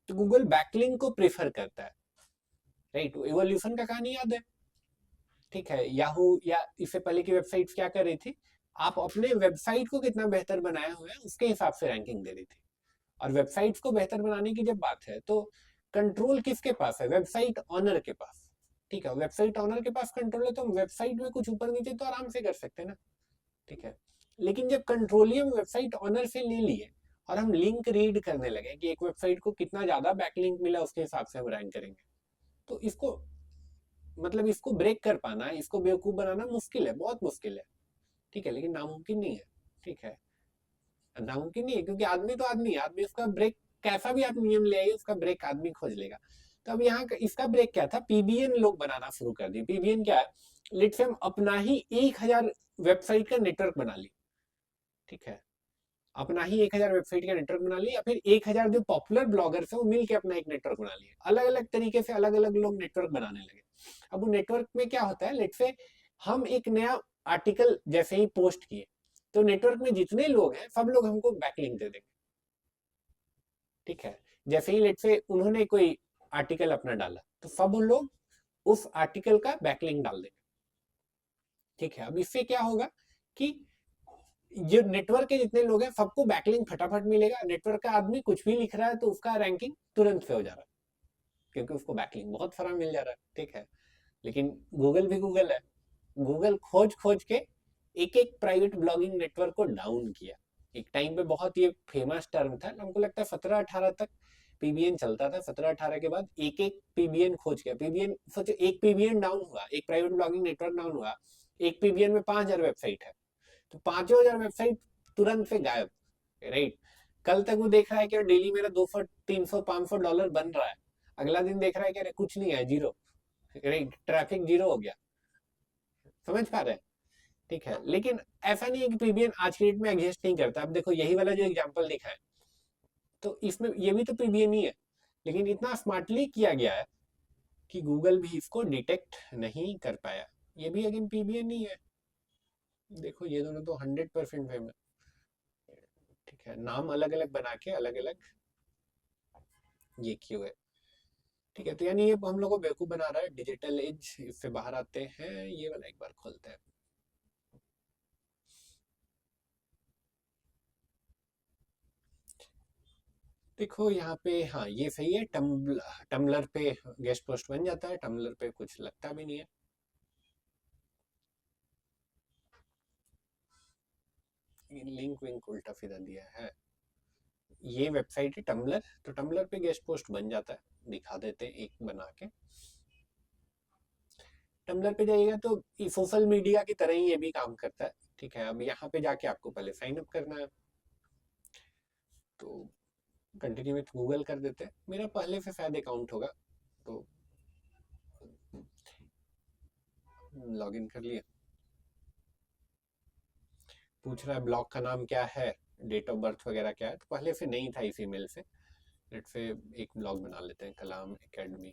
तो गूगल बैकलिंक को प्रेफर करता है, राइट? इवोल्यूशन का कहानी याद है, ठीक है? याहू या इससे पहले की वेबसाइट्स क्या कर रही थी? आप अपने वेबसाइट को कितना बेहतर बनाए हुए हैं उसके हिसाब से रैंकिंग दे रही थी। और वेबसाइट्स को बेहतर बनाने की जब बात है तो कंट्रोल किसके पास है? वेबसाइट ऑनर के पास, ठीक है? वेबसाइट ऑनर के पास कंट्रोल है तो हम वेबसाइट में कुछ ऊपर नीचे तो आराम से कर सकते हैं ना, ठीक है? लेकिन जब कंट्रोल ही हम वेबसाइट ऑनर से ले लिए और हम लिंक रीड करने लगे कि एक वेबसाइट को कितना ज्यादा बैकलिंक मिला उसके हिसाब से हम रैंक करेंगे, तो इसको मतलब इसको ब्रेक कर पाना, इसको बेवकूफ बनाना मुश्किल है, बहुत मुश्किल है, ठीक है? लेकिन नामुमकिन नहीं है, ठीक है? नामुमकिन नहीं है क्योंकि आदमी तो आदमी है, आदमी उसका ब्रेक कैसा भी आप नियम ले आइए उसका ब्रेक आदमी खोज लेगा। तो अब यहाँ इसका ब्रेक क्या था? पीबीएन लोग बनाना शुरू कर दिए। पीबीएन क्या है? लेट्स से हम अपना ही 1000 वेबसाइट का नेटवर्क बना ली, ठीक है? अपना ही 1000 वेबसाइट का नेटवर्क बना ली, या फिर 1000 जो पॉपुलर ब्लॉगर्स है वो मिलकर अपना एक नेटवर्क बना लिए। अलग अलग तरीके से अलग अलग लोग नेटवर्क बनाने लगे। अब वो नेटवर्क में क्या होता है? लेट्स से हम एक नया आर्टिकल जैसे ही पोस्ट किए तो नेटवर्क में जितने लोग हैं सब लोग हमको बैकलिंक दे देंगे, ठीक है? जैसे ही लेट्स से उन्होंने कोई आर्टिकल अपना डाला तो सब उन लोग उस आर्टिकल का बैकलिंक डाल देंगे, ठीक है? अब इससे क्या होगा कि जो नेटवर्क के जितने लोग हैं सबको बैकलिंक फटाफट मिलेगा। नेटवर्क का आदमी कुछ भी लिख रहा है तो उसका रैंकिंग तुरंत से हो जा रहा है क्योंकि उसको बैकलिंक बहुत सारा मिल जा रहा है, ठीक है? लेकिन गूगल भी गूगल है, गूगल खोज खोज के एक एक प्राइवेट ब्लॉगिंग नेटवर्क को डाउन किया। एक टाइम पे बहुत ये फेमस टर्म था, हमको लगता है 17-18 तक पीबीएन चलता था। 17-18 के बाद एक एक पीबीएन खोज गया। पीबीएन सोचो, एक पीबीएन डाउन हुआ, एक प्राइवेट ब्लॉगिंग नेटवर्क डाउन हुआ, एक पीबीएन में 5000 वेबसाइट है, तो 5000 वेबसाइट तुरंत से गायब, राइट? कल तक वो देख रहा है कि डेली मेरा 200 300 $500 बन रहा है, अगला दिन देख रहा है कि अरे कुछ नहीं है, जीरो, राइट? ट्रैफिक जीरो हो गया, समझ पा रहे हैं, ठीक है? लेकिन ऐसा नहीं है कि पीबीएन आज की डेट में एग्जिस्ट नहीं करता। अब देखो यही वाला जो एग्जांपल दिखा है तो इसमें ये भी तो पीबीएन ही है, लेकिन इतना स्मार्टली किया गया है कि गूगल भी इसको डिटेक्ट नहीं कर पाया। ये भी अगेन पीबीएन ही है। देखो ये दोनों तो 100% फेमस, ठीक है? नाम अलग अलग बना के अलग अलग ये किए हुए, ठीक है? तो यानी ये हम लोग को बेवकूफ बना रहा है डिजिटल एज। इससे बाहर आते हैं, ये वाला एक बार खोलते हैं। देखो यहाँ पे, हाँ ये सही है, टम्बलर पे गेस्ट पोस्ट बन जाता है, टम्बलर पे कुछ लगता भी नहीं है। लिंक विंक उल्टा सीधा दिया है। ये वेबसाइट है टम्बलर, तो टम्बलर पे गेस्ट पोस्ट बन जाता है, दिखा देते हैं एक बना के। टम्बलर पे जाइएगा तो सोशल मीडिया की तरह ही ये भी काम करता है, ठीक है? अब यहाँ पे जाके आपको पहले साइन अप करना है, तो कंटिन्यू विथ गूगल कर देते हैं। मेरा पहले से शायद अकाउंट होगा तो लॉग इन कर लिया। पूछ रहा है ब्लॉग का नाम क्या है, डेट ऑफ बर्थ वगैरह क्या है, तो पहले से नहीं था इस ईमेल से। लेट से एक ब्लॉग बना लेते हैं, कलाम एकेडमी।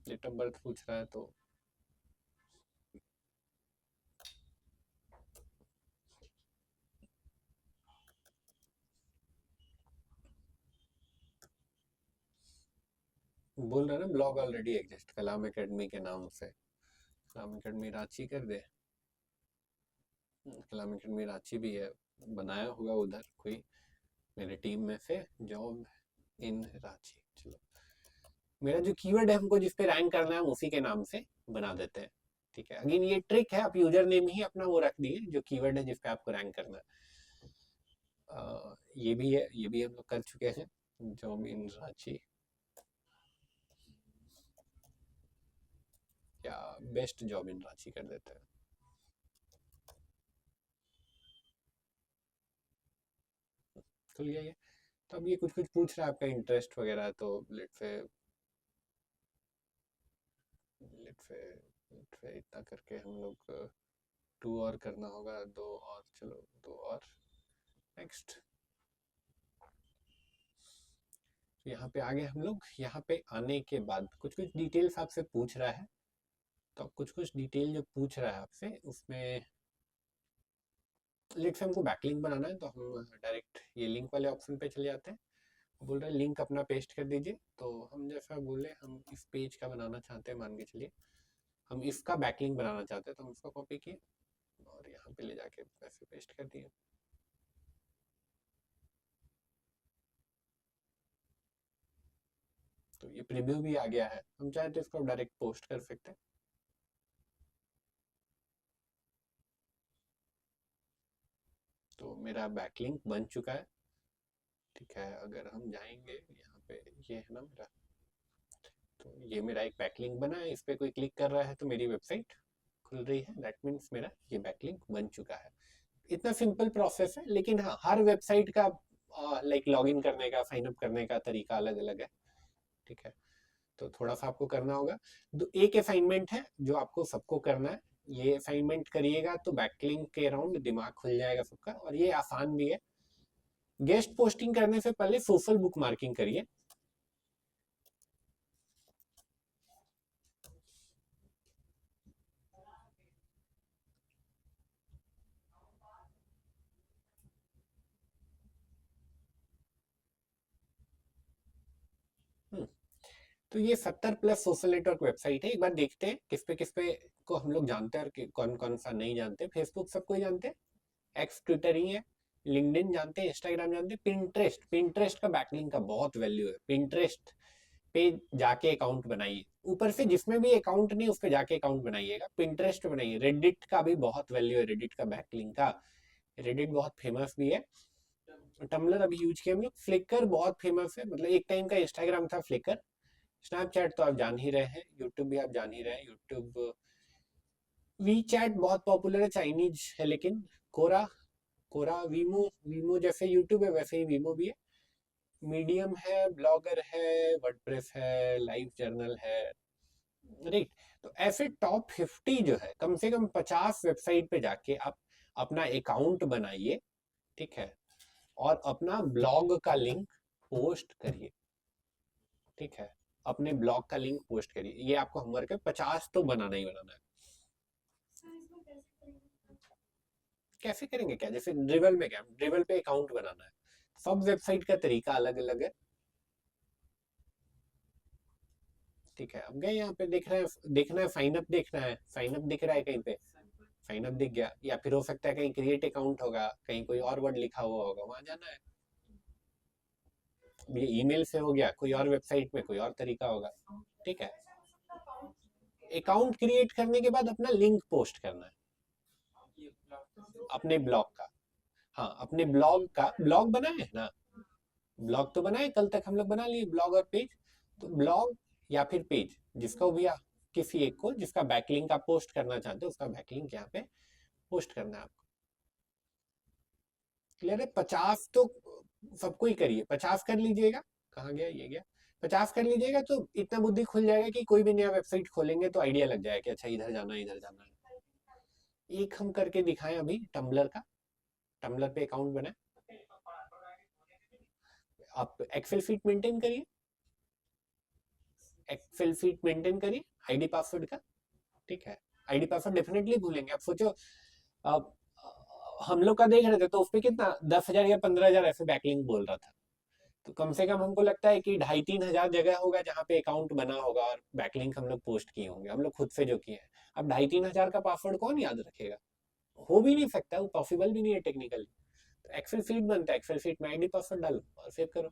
डेट ऑफ बर्थ पूछ रहा है तो बोल रहा है ना ब्लॉग ऑलरेडी एग्जिस्ट कलाम एकेडमी के नाम से। कलाम एकेडमी रांची कर दे। कलाम एकेडमी रांची भी है, बनाया होगा उधर कोई मेरे टीम में से, जॉब इन रांची। चलो, मेरा जो कीवर्ड है हमको जिस पे रैंक करना है उसी के नाम से बना देते हैं, ठीक है? अगेन ये ट्रिक है, आप यूजर नेम ही अपना वो रख दिए जो कीवर्ड है जिस पे आपको रैंक करना है। ये भी है, ये भी हम लोग कर चुके हैं, जॉब इन रांची या बेस्ट जॉब इन रांची कर देते हैं। खुल गया ये। तो अब ये कुछ कुछ पूछ रहा है आपका इंटरेस्ट वगैरह, तो लेट से इतना करके हम लोग 2 और करना होगा, 2 और, चलो 2 और। नेक्स्ट यहाँ पे आगे हम लोग, यहाँ पे आने के बाद कुछ कुछ डिटेल्स आपसे पूछ रहा है, तो कुछ कुछ डिटेल जो पूछ रहा है आपसे उसमें लेट्स से हमको बैकलिंक बनाना है, तो हम डायरेक्ट ये लिंक वाले ऑप्शन पे चले जाते हैं। बोल रहा है लिंक अपना पेस्ट कर दीजिए, तो हम जैसा बोले हम इस पेज का बनाना चाहते हैं, मान के चलिए हम इसका बैकलिंक बनाना चाहते हैं, तो हम इसको कॉपी किए और यहाँ पे ले जाके ऐसे पेस्ट कर दिए। तो ये प्रीव्यू भी आ गया है, हम चाहे तो इसको डायरेक्ट पोस्ट कर सकते हैं। तो मेरा बैकलिंक बन चुका है, ठीक है। अगर हम जाएंगे यहाँ पे, ये है ना मेरा, तो ये मेरा एक बैकलिंक बना है, इस पे कोई क्लिक कर रहा है तो मेरी वेबसाइट खुल रही है, दैट मीन्स मेरा ये बैकलिंक बन चुका है। इतना सिंपल प्रोसेस है, लेकिन हाँ हर वेबसाइट का लाइक लॉगिन करने का, साइन अप करने का तरीका अलग अलग है, ठीक है। तो थोड़ा सा आपको करना होगा। एक असाइनमेंट है जो आपको सबको करना है, ये असाइनमेंट करिएगा तो बैकलिंक के अराउंड दिमाग खुल जाएगा सबका, और ये आसान भी है। गेस्ट पोस्टिंग करने से पहले सोशल बुक मार्किंग करिए। तो ये 70 प्लस सोशल नेटवर्क वेबसाइट है, एक बार देखते हैं किस पे को हम लोग जानते हैं और कौन कौन सा नहीं जानते। फेसबुक सबको ही जानते हैं, एक्स ट्विटर ही है, लिंक्डइन जानते हैं, इंस्टाग्राम जानते हैं, पिंटरेस्ट का बैकलिंक का बहुत वैल्यू है। पिंटरेस्ट पे जाके अकाउंट बनाइए, ऊपर से जिसमें भी अकाउंट नहीं उस पे जाके अकाउंट बनाइएगा, पिंटरेस्ट पे बनाइए। रेडिट का भी बहुत वैल्यू है, रेडिट का बैकलिंक का, रेडिट बहुत फेमस भी है। टम्बलर अभी यूज किया हम लोग। फ्लिकर बहुत फेमस है, मतलब एक टाइम का इंस्टाग्राम था फ्लिकर। स्नैपचैट तो आप जान ही रहे हैं, यूट्यूब भी आप जान ही रहे हैं, यूट्यूब। वी चैट बहुत पॉपुलर है, चाइनीज है लेकिन। कोरा, वीमो, जैसे यूट्यूब है वैसे ही वीमो भी है। मीडियम है, ब्लॉगर है, वर्डप्रेस है, लाइव जर्नल है, राइट। तो ऐसे टॉप 50 जो है, कम से कम 50 वेबसाइट पे जाके आप अपना अकाउंट बनाइए, ठीक है, और अपना ब्लॉग का लिंक पोस्ट करिए, ठीक है। अपने ब्लॉग का लिंक पोस्ट करिए, ये आपको होमवर्क है, 50 तो बनाना ही बनाना है। कैसे करेंगे क्या, जैसे ड्रिबल में क्या, ड्रिबल पे अकाउंट बनाना है, सब वेबसाइट का तरीका अलग अलग है, ठीक है। अब गए यहाँ पे देख रहे हैं, देखना है साइन अप, देखना है साइन अप दिख रहा है कहीं पे, साइन अप दिख गया, या फिर हो सकता है कहीं क्रिएट अकाउंट होगा, कहीं कोई और वर्ड लिखा हुआ होगा, वहां जाना है। ये ईमेल से हो गया, कोई और वेबसाइट में कोई और तरीका होगा, ठीक है। अकाउंट क्रिएट करने के बाद अपना लिंक पोस्ट करना है अपने ब्लॉग का। हाँ अपने ब्लॉग का, ब्लॉग बनाए है ना, ब्लॉग तो बनाए, कल तक हम लोग बना लिए ब्लॉग और पेज। तो ब्लॉग या फिर पेज, जिसका भी किसी एक को, जिसका बैकलिंक आप पोस्ट करना चाहते हो उसका बैकलिंक यहाँ पे पोस्ट करना है आपको। क्लियर है। 50 तो सबको ही करिए, 50 कर लीजिएगा। कहाँ गया, ये गया। 50 कर लीजिएगा तो इतना बुद्धि खुल जाएगा कि कोई भी नया वेबसाइट खोलेंगे तो आइडिया लग जाएगा कि अच्छा इधर जाना है, इधर जाना है। एक हम करके दिखाएं अभी टम्बलर का, टम्बलर पे अकाउंट बनाए। आप एक्सेल शीट मेंटेन करिए, एक्सेल शीट मेंटेन करिए आईडी पासवर्ड का, ठीक है। आईडी पासवर्ड डेफिनेटली भूलेंगे, आप सोचो अब हम लोग का देख रहे थे तो उस पर कितना 10,000 या 15,000 ऐसे बैकलिंक बोल रहा था। तो कम से कम हमको लगता है कि 2,500-3,000 जगह होगा जहाँ पे अकाउंट बना होगा और बैकलिंक हम लोग पोस्ट किए होंगे, हम लोग खुद से जो किए हैं। अब 2,500-3,000 का पासवर्ड कौन याद रखेगा, हो भी नहीं सकता, वो पॉसिबल भी नहीं है टेक्निकली। तो एक्सेल शीट बनता है, एक्सेल शीट में आईडी पासवर्ड डालो और सेव करो,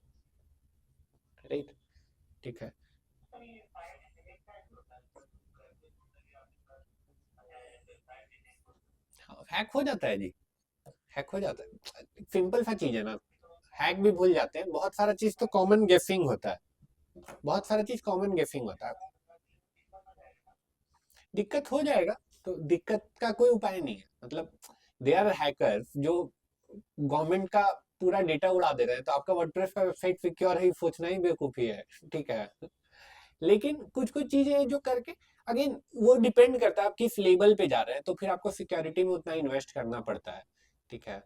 राइट, ठीक है। हैक हो जाता है जी, हैक हो जाता है, सिंपल सा चीज है ना। हैक भी भूल जाते हैं, बहुत सारा चीज तो कॉमन गेसिंग होता है, बहुत सारा चीज कॉमन गेसिंग होता है। दिक्कत हो जाएगा, तो दिक्कत का कोई उपाय नहीं है, मतलब दे आर हैकर्स जो गवर्नमेंट का पूरा डेटा उड़ा दे रहे हैं, तो आपका वर्डप्रेस का वेबसाइट सिक्योर है सोचना ही बेवकूफी है, ठीक है। लेकिन कुछ कुछ चीजें हैं जो करके अगेन वो डिपेंड करता है आप किस लेवल पे जा रहे हैं, तो फिर आपको सिक्योरिटी में उतना इन्वेस्ट करना पड़ता है। ठीक है,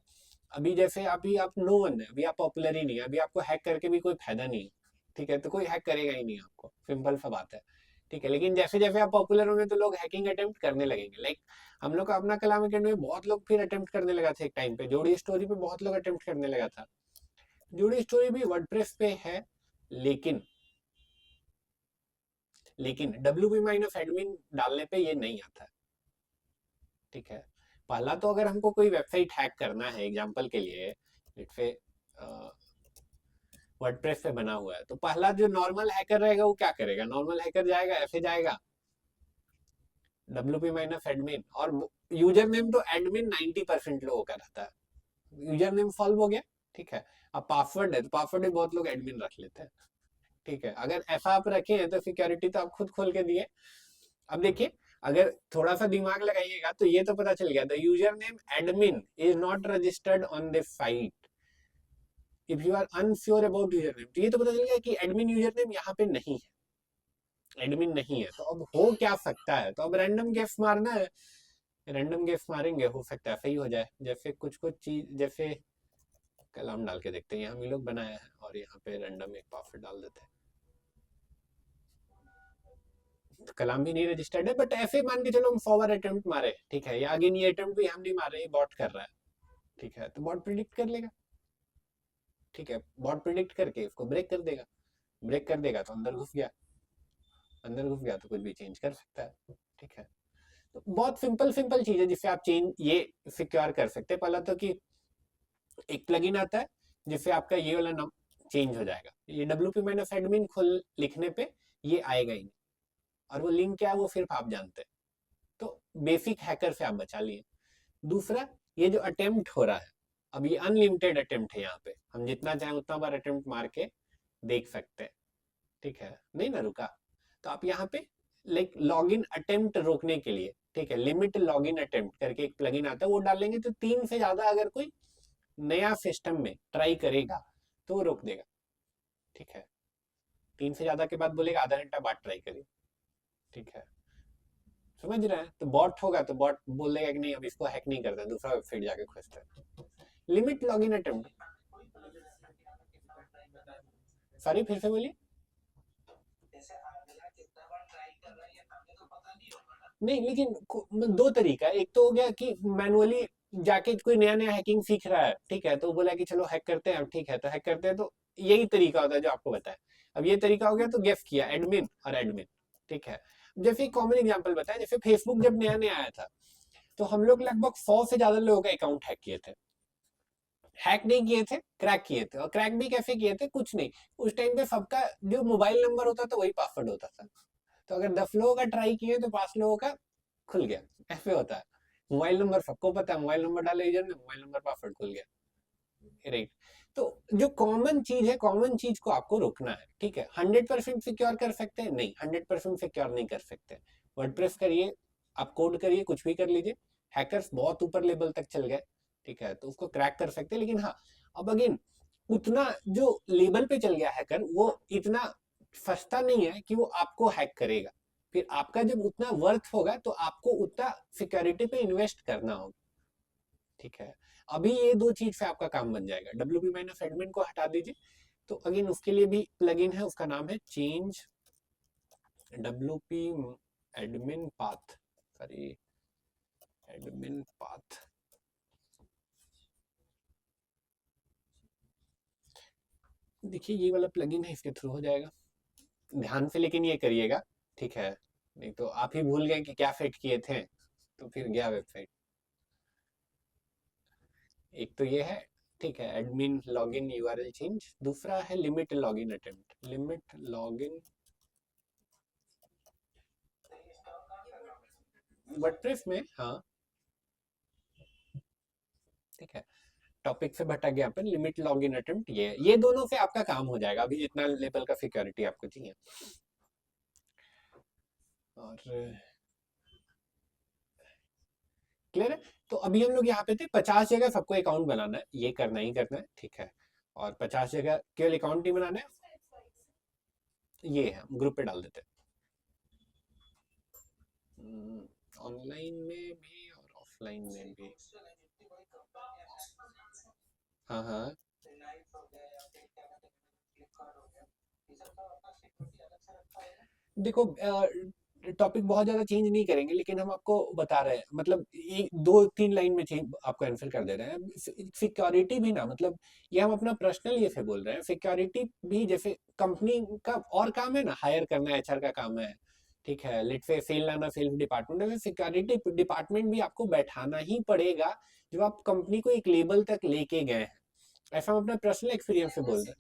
अभी जैसे अभी आप नो वन है, अभी आप पॉपुलर ही नहीं है, अभी आपको हैक करके भी कोई फायदा नहीं है। ठीक है, तो कोई हैक करेगा ही नहीं आपको, सिंपल सा बात है। ठीक है, लेकिन जैसे जैसे आप पॉपुलर होंगे तो लोग हैकिंग अटेम्प्ट करने लगेंगे। लाइक हम लोग का अपना कलाम अकेडमी में बहुत लोग फिर अटेम्प्ट करने लगा था एक टाइम पे, जोड़ी स्टोरी पे बहुत लोग अटेम्प्ट करने लगा था। जोड़ी स्टोरी भी वर्डप्रेस पे है, लेकिन WP माइनस एडमिन डालने पे ये नहीं आता है। ठीक है, पहला तो अगर हमको कोई वेबसाइट हैक करना है, एग्जांपल के लिए लेट्स से वर्डप्रेस पे बना हुआ है, तो पहला जो नॉर्मल हैकर रहेगा वो क्या करेगा, नॉर्मल हैकर जाएगा ऐसे जाएगा WP माइनस एडमिन, और यूजर नेम तो एडमिन 90% लोगों का रहता है, यूजर नेम सॉल्व हो गया। ठीक है, अब पासवर्ड है तो पासवर्ड भी बहुत लोग एडमिन रख लेते हैं। ठीक है, अगर ऐसा आप रखे हैं तो सिक्योरिटी तो आप खुद खोल के दिए। अब देखिए, अगर थोड़ा सा दिमाग लगाइएगा तो ये तो पता चल गया, the user name admin is not registered on this site if you are unsure about user name, तो ये तो पता चल गया कि एडमिन यूजर नेम यहाँ पे नहीं है, एडमिन नहीं है। तो अब हो क्या सकता है, तो अब रैंडम गेस मारना है, रैंडम गेस मारेंगे, हो सकता है सही हो जाए। जैसे कुछ कुछ चीज, जैसे कलाम डाल के देखते हैं, यहाँ हम लोग बनाया है और यहाँ पे रैंडम एक पासवर्ड डाल देते हैं, तो कलाम भी नहीं रजिस्टर्ड है, बट ऐसे मान के चलो हम 100 बार अटेम्प्ट मारे। ठीक है, या अगेन ये अटेम्प्ट भी हम नहीं मार रहे, ये बॉट कर रहा है। ठीक है, तो बॉट प्रिडिक्ट कर लेगा। ठीक है, बॉट प्रिडिक्ट करके इसको ब्रेक कर देगा, ब्रेक कर देगा तो अंदर घुस गया, अंदर घुस गया तो कुछ भी चेंज कर सकता है। ठीक है, तो बहुत सिंपल सिंपल चीज है जिससे आप चेंज ये सिक्योर कर सकते हैं। पहला तो कि एक प्लगइन आता है जिससे आपका ये वाला नाम चेंज हो जाएगा, ये WP माइनस एडमिन खोल लिखने पे ये आएगा ही नहीं, और वो लिंक क्या है वो सिर्फ आप जानते हैं, तो बेसिक हैकर से आप बचा लिए। दूसरा, ये जो अटेम्प्ट हो रहा है, अब ये अनलिमिटेड अटेम्प्ट है, यहाँ पे हम जितना चाहें उतना बार अटेम्प्ट मार के देख सकते हैं। ठीक है, नहीं ना रुका, तो आप यहाँ पे लाइक लॉगिन अटेम्प्ट रोकने के लिए, ठीक है, लिमिट लॉगिन अटेम्प्ट करके एक प्लगइन आता है, वो डालेंगे तो 3 से ज्यादा अगर कोई नया सिस्टम में ट्राई करेगा तो वो रोक देगा। ठीक है, 3 से ज्यादा के बाद बोलेगा आधा घंटा बाद ट्राई करिए। ठीक है, समझ रहे हैं, तो बॉट होगा तो बॉट बोलेगा कि नहीं अब इसको हैक नहीं करता, दूसरा वेबसाइट जाके खोजता है। लिमिट लॉगिन अटेम्प्ट, सॉरी फिर से बोलिए। नहीं, लेकिन दो तरीका है, एक तो हो गया कि मैनुअली जाके कोई नया नया हैकिंग सीख रहा है, ठीक है, तो बोला कि चलो हैक करते हैं, अब ठीक है तो हैक करते हैं, तो यही तरीका होता है जो आपको बताया। अब ये तरीका हो गया तो गेस किया एडमिन और एडमिन। ठीक है, जैसे कॉमन एग्जांपल बताया, जैसे फेसबुक जब नया नया आया था तो हम लोग लगभग 100 से ज्यादा लोगों का अकाउंट हैक किए थे, हैक नहीं किए थे, क्रैक किए थे। और क्रैक भी कैसे किए थे, कुछ नहीं, उस टाइम पे सबका जो मोबाइल नंबर होता था वही पासवर्ड होता था, तो अगर 10 लोगों का ट्राई किए तो 5 लोगों का खुल गया, ऐसे होता है। मोबाइल नंबर सबको पता है, मोबाइल नंबर डाले यूजर ने, मोबाइल नंबर पासवर्ड खुल गया, राइट। तो जो कॉमन चीज है, कॉमन चीज को आपको रोकना है। ठीक है, 100% सिक्योर कर सकते हैं नहीं, 100% सिक्योर नहीं कर सकते। वर्डप्रेस करिए, आप कोड करिए, कुछ भी कर लीजिए, हैकर्स बहुत ऊपर लेवल तक चल गए। ठीक है, तो उसको क्रैक कर सकते हैं, लेकिन हाँ, अब अगेन उतना जो लेवल पे चल गया हैकर, वो इतना सस्ता नहीं है कि वो आपको हैक करेगा। फिर आपका जब उतना वर्थ होगा तो आपको उतना सिक्योरिटी पे इन्वेस्ट करना होगा। ठीक है, अभी ये दो चीज से आपका काम बन जाएगा। WP माइनस एडमिन को हटा दीजिए, तो अगेन उसके लिए भी प्लगइन है, उसका नाम है change WP admin path, sorry admin path. देखिए ये वाला प्लगइन है, इसके थ्रू हो जाएगा, ध्यान से लेकिन ये करिएगा। ठीक है, नहीं तो आप ही भूल गए कि क्या सेट किए थे तो फिर गया वेबसाइट। एक तो ये है, ठीक है, एडमिन लॉगिन URL चेंज। दूसरा है limit login attempt, limit login WordPress में, हाँ ठीक है, टॉपिक से भटक गया अपन, लिमिट लॉगिन अटेम्प्ट, ये दोनों से आपका काम हो जाएगा, अभी जितना लेवल का सिक्योरिटी आपको चाहिए। और क्लियर है, तो अभी हम लोग यहाँ पे थे 50 जगह सबको अकाउंट बनाना है, ये करना ही करना है। ठीक है, और 50 जगह केवल अकाउंट नहीं बनाना है, ये है, ग्रुप पे डाल देते हैं, ऑनलाइन में भी और ऑफलाइन में भी। हाँ हाँ, देखो टॉपिक बहुत ज्यादा चेंज नहीं करेंगे, लेकिन हम आपको बता रहे हैं, मतलब एक दो तीन लाइन में चेंज आपको आंसर कर दे रहे हैं। सिक्योरिटी भी ना, मतलब ये हम अपना पर्सनल ये से बोल रहे हैं, सिक्योरिटी भी जैसे कंपनी का और काम है ना, हायर करना एचआर का काम है, ठीक है, लेट से सेल लाना सेल्स डिपार्टमेंट है, सिक्योरिटी डिपार्टमेंट भी आपको बैठाना ही पड़ेगा जब आप कंपनी को एक लेवल तक लेके गए हैं। ऐसा हम अपना पर्सनल एक्सपीरियंस से बोल रहे हैं।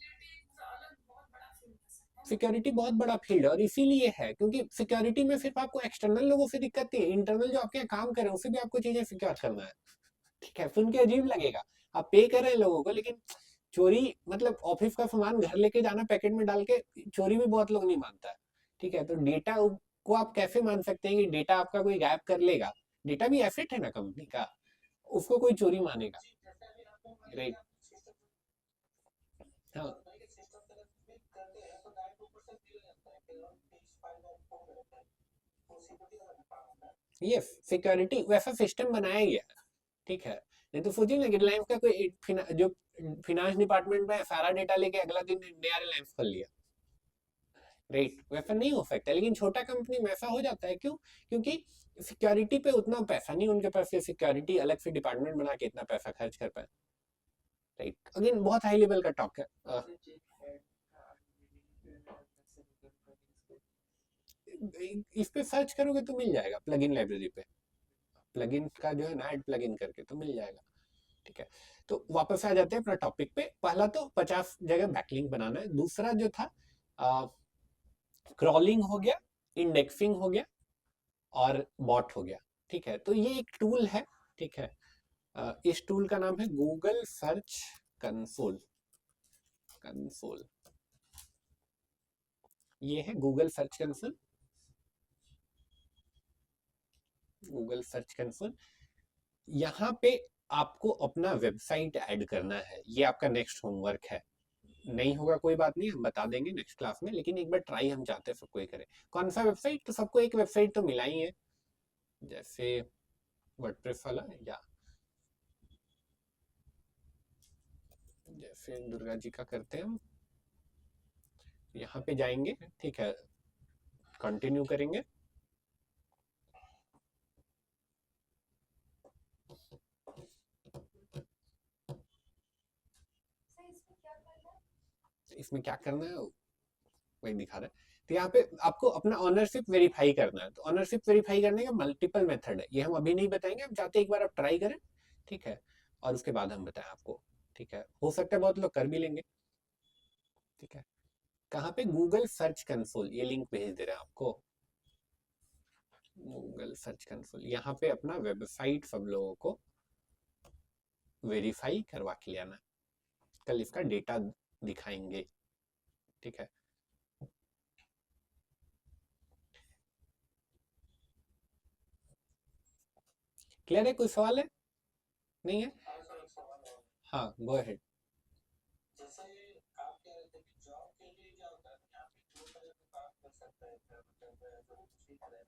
सिक्योरिटी बहुत बड़ा फील्ड है, और इसीलिए है क्योंकि सिक्योरिटी में सिर्फ आपको एक्सटर्नल लोगों से दिक्कत नहीं है, इंटरनल जो आपके यहाँ काम कर रहे हैं उससे भी आपको चीजें सिक्योर करना है। ठीक है, सुन के अजीब लगेगा, आप पे कर रहे हैं लोगों को, लेकिन चोरी मतलब ऑफिस का सामान घर लेके जाना पैकेट में डाल के, चोरी भी बहुत लोग नहीं मानता है। ठीक है, तो डेटा को आप कैसे मान सकते हैं कि डेटा आपका कोई गायब कर लेगा? डेटा भी एसेट है ना कंपनी का, उसको कोई चोरी मानेगा? राइट। हाँ, ये सिक्योरिटी वैसा सिस्टम बनाया गया है। ठीक है, नहीं तो सोचिए ना कि रिलायंस का कोई जो फिनांस डिपार्टमेंट में सारा डेटा लेके अगला दिन नया रिलायंस खोल लिया, राइट? वैसा नहीं हो सकता, लेकिन छोटा कंपनी में ऐसा हो जाता है। क्यों? क्योंकि सिक्योरिटी पे उतना पैसा नहीं उनके पास, ये सिक्योरिटी अलग से डिपार्टमेंट बना के इतना पैसा खर्च कर पाए। राइट, अगेन बहुत हाई लेवल का टॉक है। इस पे सर्च करोगे तो मिल जाएगा, प्लगइन लाइब्रेरी पे प्लगइन का जो है ना, ऐड प्लगइन करके तो मिल जाएगा। ठीक है, तो वापस आ जाते हैं अपना टॉपिक पे। पहला तो 50 जगह बैकलिंक बनाना है, दूसरा जो था क्रॉलिंग हो गया, इंडेक्सिंग हो गया, और बॉट हो गया। ठीक है, तो ये एक टूल है। ठीक है, इस टूल का नाम है गूगल सर्च कंसोल। कंसोल, ये है Google search console. Google search console, यहाँ पे आपको अपना वेबसाइट ऐड करना है, ये आपका नेक्स्ट होमवर्क है। नहीं होगा कोई बात नहीं, हम बता देंगे नेक्स्ट क्लास में, लेकिन एक बार ट्राई हम चाहते हैं सबको ही करे। कौन सा वेबसाइट? तो सबको एक वेबसाइट तो मिला ही है, जैसे वर्डप्रेस वाला, या जैसे दुर्गा जी का करते हैं हम, यहाँ पे जाएंगे। ठीक है, कंटिन्यू करेंगे। इसमें क्या करना है वही दिखा रहा है। तो यहाँ पे आपको अपना ऑनरशिप वेरीफाई करना है। तो ऑनरशिप वेरीफाई करने का मल्टीपल मेथड है, ये हम अभी नहीं बताएंगे, हम चाहते हैं एक बार आप ट्राई करें। ठीक है, और उसके बाद हम बताएं आपको। ठीक है, हो सकता है बहुत लोग कर भी लेंगे। ठीक है, कहाँ पे? गूगल सर्च कंसोल, ये लिंक भेज दे रहे हैं आपको। गूगल सर्च कंसोल, यहाँ पे अपना वेबसाइट सब लोगों को वेरीफाई करवा के ले आना, कल इसका डेटा दिखाएंगे। ठीक है, क्लियर है? कोई सवाल है? नहीं है? हाँ, गो अहेड। जैसे आप कह रहे थे कि जॉब के लिए क्या होता है यहाँ पे दो तरह का काम कर सकते हैं, मतलब जो दूसरी तरह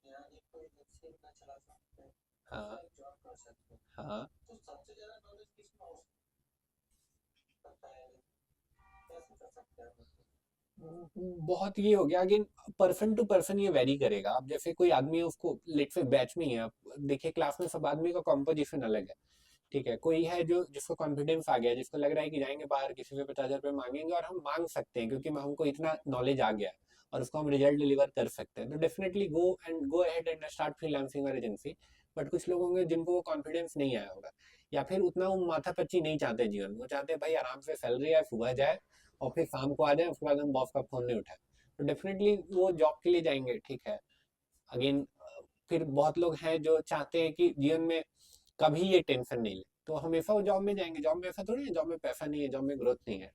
यहाँ एक तो एजेंसी अपना चला सकते हैं, हाँ जॉब कर सकते हैं। हाँ, तो सबसे ज्यादा नॉलेज किसमें हो सकता है, कैसे कर सकते हैं? बहुत ये हो गया अगेन, पर्सन टू पर्सन ये वेरी करेगा। अब जैसे कोई आदमी है, उसको लेट से बैच में ही है, आप देखिए क्लास में सब आदमी का कॉम्पोजिशन अलग है। ठीक है, कोई है जो जिसको कॉन्फिडेंस आ गया, जिसको लग रहा है कि जाएंगे बाहर किसी से 50,000 रुपये मांगेंगे, और हम मांग सकते हैं क्योंकि हमको इतना नॉलेज आ गया है और उसको हम रिजल्ट डिलीवर कर सकते हैं, तो definitely go ahead and start freelancing और एजेंसी। बट कुछ लोग होंगे जिनको वो कॉन्फिडेंस नहीं आया होगा, या फिर उतना वो माथापच्ची नहीं चाहते जीवन में, वो चाहते हैं भाई आराम से सैलरी आए, सुबह जाए और फिर शाम को आ जाए, उसके बाद हम बॉस का फोन नहीं उठाए, तो डेफिनेटली वो जॉब के लिए जाएंगे। ठीक है, अगेन फिर बहुत लोग हैं जो चाहते हैं कि जीवन में कभी ये टेंशन नहीं ले, तो हमेशा वो जॉब में जाएंगे। जॉब में ऐसा थोड़ी है, जॉब में पैसा नहीं है, जॉब में ग्रोथ नहीं है।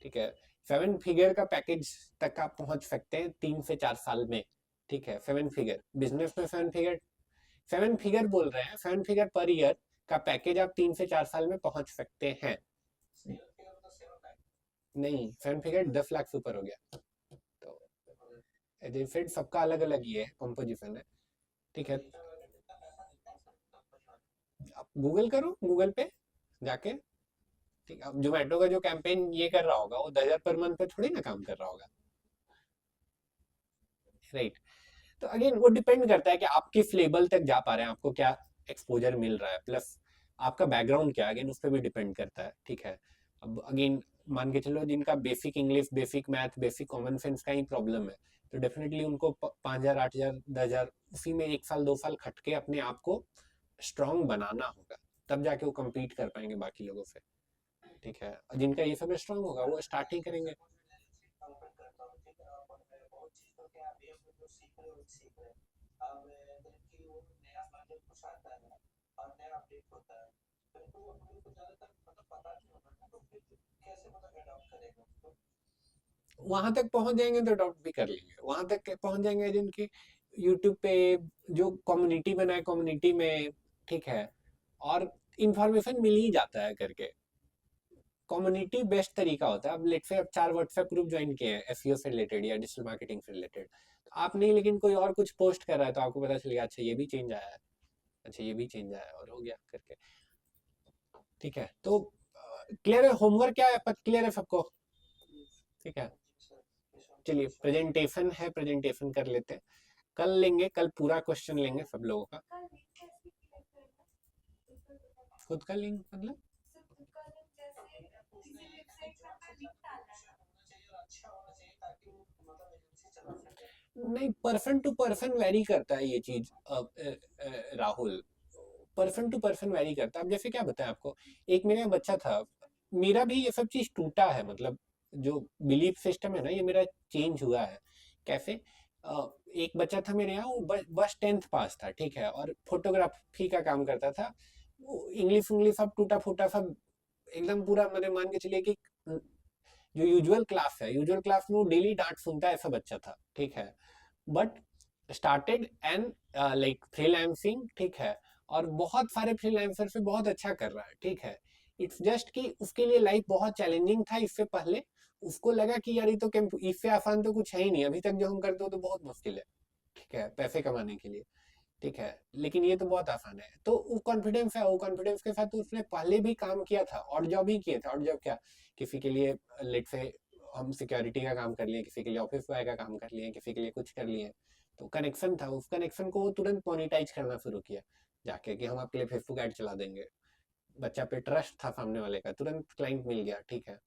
ठीक है, 7 फिगर का पैकेज तक आप पहुंच सकते हैं 3 से 4 साल में। ठीक है, 7 फिगर बिजनेस में, 7 फिगर, 7 फिगर बोल रहे हैं, 7 फिगर पर ईयर का पैकेज आप 3 से 4 साल में पहुंच सकते हैं। नहीं, 7 फिगर 10 लाख से ऊपर हो गया, तो फिर सबका अलग अलग ये कंपोजिशन है, ठीक है। आप गूगल करो, गूगल पे जाके, ठीक है। अब जोमेटो का जो कैंपेन ये कर रहा होगा वो 10,000 पर मंथ पे थोड़ी ना काम कर रहा होगा, राइट। तो अगेन वो डिपेंड करता है कि आप किस लेवल तक जा पा रहे हैं, आपको क्या एक्सपोजर मिल रहा है, प्लस आपका बैकग्राउंड क्या है, अगेन उस पर भी डिपेंड करता है, ठीक है। अब अगेन मान के चलो जिनका basic English, basic math, basic common sense का ही प्रॉब्लम है, तो डेफिनेटली उनको 5,000, 8,000, 10,000 उसी में 1 साल 2 साल खट के अपने आप को स्ट्रांग बनाना होगा, तब जाके वो कम्पीट कर पाएंगे बाकी लोगों से, ठीक है। जिनका ये सब स्ट्रांग होगा वो स्टार्ट ही करेंगे। वहां तक पहुंच जाएंगे तो अडॉप्ट भी कर लेंगे, वहां तक पहुंच जाएंगे जिनकी यूट्यूब पे जो कम्युनिटी बना है, कम्युनिटी में, ठीक है, और इंफॉर्मेशन मिल ही जाता है करके। कम्युनिटी बेस्ट तरीका होता है। अब लेट्स से अब 4 व्हाट्सएप ग्रुप ज्वाइन किए हैं एसईओ से रिलेटेड या डिजिटल मार्केटिंग से रिलेटेड, आप नहीं, लेकिन कोई और कुछ पोस्ट कर रहा है तो आपको पता चल गया, अच्छा ये भी चेंज आया है, अच्छा ये भी चेंज आया है, और हो गया करके, ठीक है। तो क्लियर है, होमवर्क क्या है, क्लियर है सबको, ठीक है। चलिए प्रेजेंटेशन है, प्रेजेंटेशन कर लेते हैं, कल लेंगे, कल पूरा क्वेश्चन लेंगे सब लोगों का। खुद का लिंक मतलब नहीं, पर्सन टू पर्सन वेरी करता है ये चीज, Rahul, person to person vary करता है। अब जैसे क्या बताएं आपको, एक मेरे यहाँ बच्चा था, मेरा भी ये सब चीज टूटा है, मतलब जो बिलीफ सिस्टम है ना ये मेरा चेंज हुआ है। कैसे? एक बच्चा था मेरे यहाँ, वो बस 10th पास था, ठीक है, और फोटोग्राफी का काम करता था। इंग्लिश इंग्लिश सब टूटा फूटा सब, एकदम पूरा, मतलब मान के चलिए कि जो यूजुअल क्लास है, यूजुअल क्लास में वो डेली डांट सुनता है, ऐसा बच्चा था, ठीक है। But started and like freelancing, ठीक है, और बहुत सारे फ्रीलांसर से बहुत अच्छा कर रहा है, ठीक है। इट्स जस्ट कि उसके लिए लाइफ बहुत चैलेंजिंग था इससे पहले, उसको लगा कि यार ये तो इससे आसान तो कुछ है ही नहीं, अभी तक जो हम करते हो तो बहुत मुश्किल है, ठीक है, पैसे कमाने के लिए, ठीक है, लेकिन ये तो बहुत आसान है। तो वो कॉन्फिडेंस है, वो कॉन्फिडेंस के साथ उसने पहले भी काम किया था, और जॉब ही किए थे, और जॉब क्या, किसी के लिए लेट से हम सिक्योरिटी का काम कर लिए, किसी के लिए ऑफिस बॉय का काम कर लिए, किसी के लिए कुछ कर लिए, तो कनेक्शन था, उस कनेक्शन को वो तुरंत मोनिटाइज करना शुरू किया जाके, कि हम आपके लिए फेसबुक ऐड चला देंगे। बच्चा पे ट्रस्ट था सामने वाले का, तुरंत क्लाइंट मिल गया, ठीक है।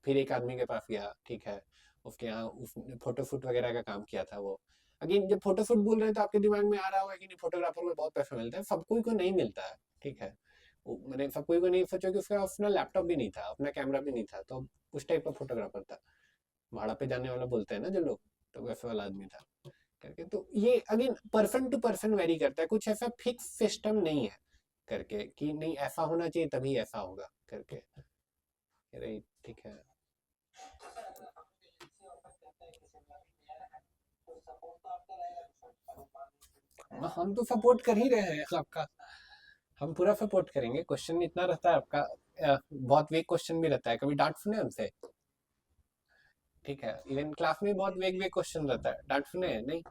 फिर एक आदमी के पास गया, ठीक है, उसके यहाँ उसने फोटो शूट वगैरह का काम किया था वो। अगेन जब फोटो शूट बोल रहे हैं तो आपके दिमाग में आ रहा होगा कि नहीं, फोटोग्राफर को बहुत पैसा मिलता है, सब कोई को नहीं मिलता है, ठीक है। मैंने सब कोई को नहीं, सोचो कि उसका अपना लैपटॉप भी नहीं था, अपना कैमरा भी नहीं था, तो उस टाइप का फोटोग्राफर था, भाड़ा पे जाने वाला बोलते हैं ना जो लोग, तो वैसे वाला आदमी था करके। तो ये again person to person vary करता है, कुछ ऐसा फिक्स सिस्टम नहीं है करके कि नहीं ऐसा होना चाहिए तभी ऐसा होगा करके, राइट, ठीक है। हम तो सपोर्ट कर ही रहे हैं आपका, हम पूरा सपोर्ट करेंगे। क्वेश्चन इतना रहता है आपका, बहुत वेग क्वेश्चन भी रहता है, कभी डांट सुने हमसे, ठीक है, इवन क्लास में बहुत वेग वेग क्वेश्चन रहता है, डांट सुने हैं नहीं,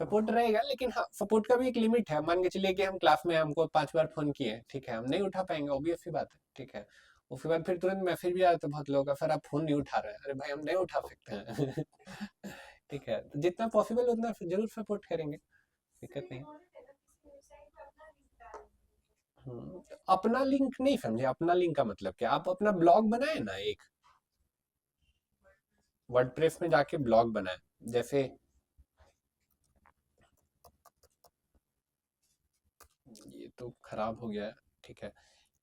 सपोर्ट रहेगा, लेकिन हाँ सपोर्ट का भी एक लिमिट है। मान के चलिए कि हम क्लास में हमको 5 बार फोन किए, ठीक है, हम नहीं उठा पाएंगे, ऑब्वियस सी बात है, ठीक है। उसके बाद फिर तुरंत मैसेज भी आता है बहुत लोगों का, सर आप फोन नहीं उठा रहे हैं, अरे भाई हम नहीं उठा सकते हैं ठीक है, तो जितना पॉसिबल उतना जरूर सपोर्ट करेंगे, दिक्कत नहीं। अपना लिंक नहीं समझे, अपना लिंक का मतलब क्या, आप अपना ब्लॉग बनाए ना एक, वर्डप्रेस में जाके ब्लॉग बनाए, जैसे ये तो खराब हो गया है, ठीक है,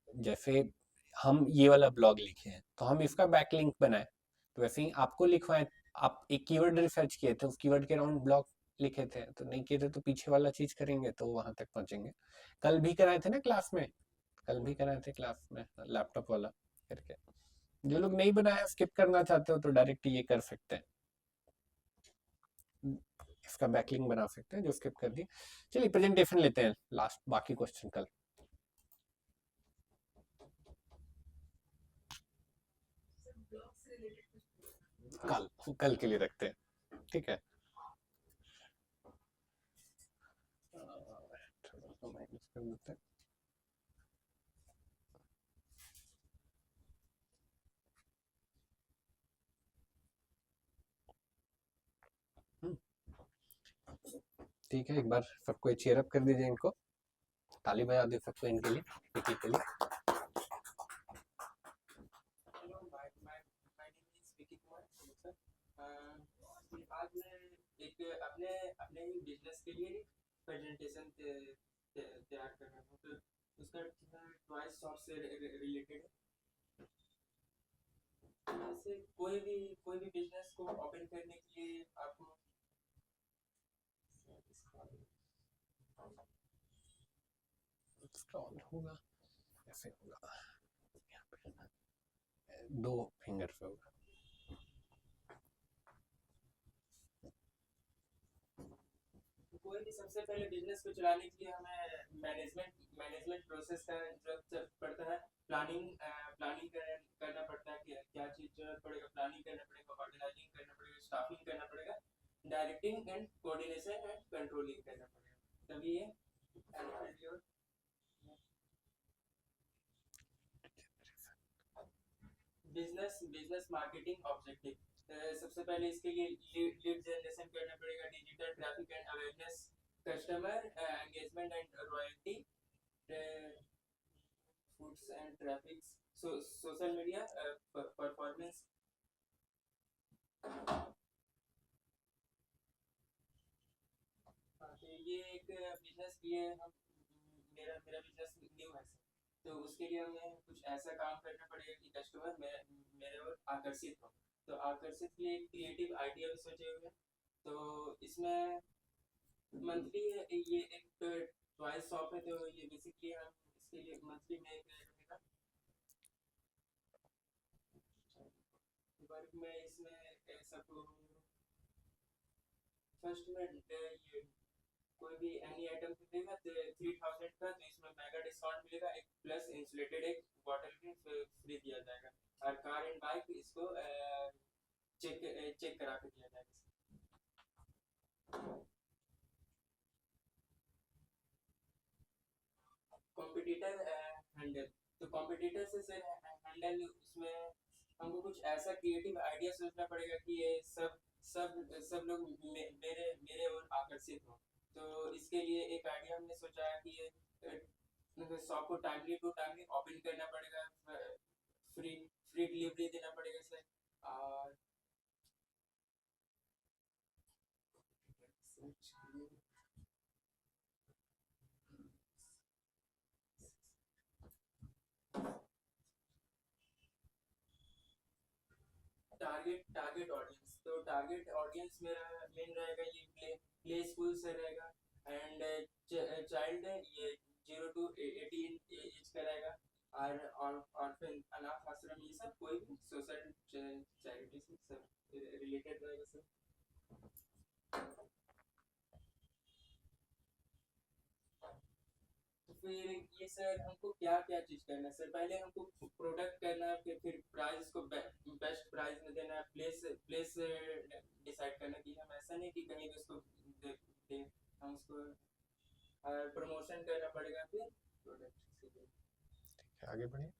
जैसे हम ये वाला ब्लॉग लिखे हैं तो हम इसका बैकलिंक बनाए, तो वैसे ही आपको लिखवाएं, आप एक कीवर्ड रिसर्च किए थे, उस कीवर्ड के अराउंड ब्लॉग लिखे थे, तो नहीं किए थे तो पीछे वाला चीज करेंगे तो वहां तक पहुंचेंगे। कल भी कराए थे ना क्लास में, कल भी कराए थे क्लास में लैपटॉप वाला करके। जो लोग नहीं बनाए, स्किप करना चाहते हो तो डायरेक्ट ये कर सकते हैं, इसका बैकलिंक बना सकते हैं जो स्किप कर दी। चलिए प्रेजेंटेशन लेते हैं लास्ट, बाकी क्वेश्चन कल, कल कल के लिए रखते हैं, ठीक है। कर देते हैं। ठीक है, एक बार सबको चीयर अप कर दीजिए, इनको ताली बजा दे सबको इनके लिए, पीटी के लिए। Hello, my name is Vicky Kumar. Sir, आज मैं एक अपने अपने ही बिजनेस के लिए प्रेजेंटेशन तैयार कर रहा हूँ। तो उसका टॉय शॉप से रिलेटेड है। जैसे कोई भी बिजनेस को ओपन करने के लिए आपको इंस्टॉल होगा, ऐसे होगा, यहाँ पे 2 फिंगर से होगा। कोई भी सबसे पहले बिजनेस को चलाने के लिए हमें मैनेजमेंट प्रोसेस का जरूरत पड़ता है। प्लानिंग करना पड़ता है कि क्या चीज जरूरत पड़ेगा, प्लानिंग करना पड़ेगा, ऑर्गेनाइजिंग करना पड़ेगा, स्टाफिंग करना पड़ेगा, directing and coordination and controlling करना पड़ेगा, तभी ये बिजनेस मार्केटिंग ऑब्जेक्टिव। सबसे पहले इसके लिए लीड जनरेशन करना पड़ेगा, digital traffic and awareness, customer engagement and royalty, foods and traffic, social media performance. तो ये एक बिजनेस के लिए हम मेरा मेरा बिजनेस न्यू है सर, तो उसके लिए हमें कुछ ऐसा काम करना पड़ेगा कि कस्टमर मेरे ओर आकर्षित हो। तो आकर्षित के लिए क्रिएटिव आइडिया भी सोचे हुए हैं। तो इसमें मंथली ये एक टॉय शॉप है, तो ये बेसिकली हम इसके लिए मंथली में एक रहेगा वर्क में। इसमें सबको फर्स्ट में ये कोई भी एनी आइटम खरीदेगा तो 3000 का, तो इसमें मेगा डिस्काउंट मिलेगा, एक प्लस इंसुलेटेड एक बॉटल भी फ्री दिया जाएगा। और कार एंड बाइक इसको चेक करा के दिया जाएगा। कॉम्पिटिटर हैंडल, तो कॉम्पिटिटर से सर हैंडल, उसमें हमको कुछ ऐसा क्रिएटिव आइडिया सोचना पड़ेगा कि ये सब लोग मेरे मेरे ओर आकर्षित हो। तो इसके लिए एक आइडिया हमने सोचा है कि ये शॉप को टाइमली टू टाइमली ओपन करना पड़ेगा, फ्री फ्री डिलीवरी देना पड़ेगा सर। और टारगेट ऑडियंस, तो टारगेट ऑडियंस मेरा मेन रहेगा ये प्ले स्कूल से रहेगा, एंड चाइल्ड ये 0 to 18 एज का रहेगा। और ऑर्फन अनाथ आश्रम, ये सब कोई भी सोशल चैरिटी से सब रिलेटेड रहेगा सर। तो फिर ये सर हमको क्या क्या चीज करना है सर? पहले हमको प्रोडक्ट करना है, फिर प्राइस को बेस्ट प्राइस में देना है, प्लेस डिसाइड करना कि हम ऐसा नहीं कि कहीं भी उसको दे, हम उसको प्रमोशन करना पड़ेगा, फिर प्रोडक्ट। आगे बढ़िए।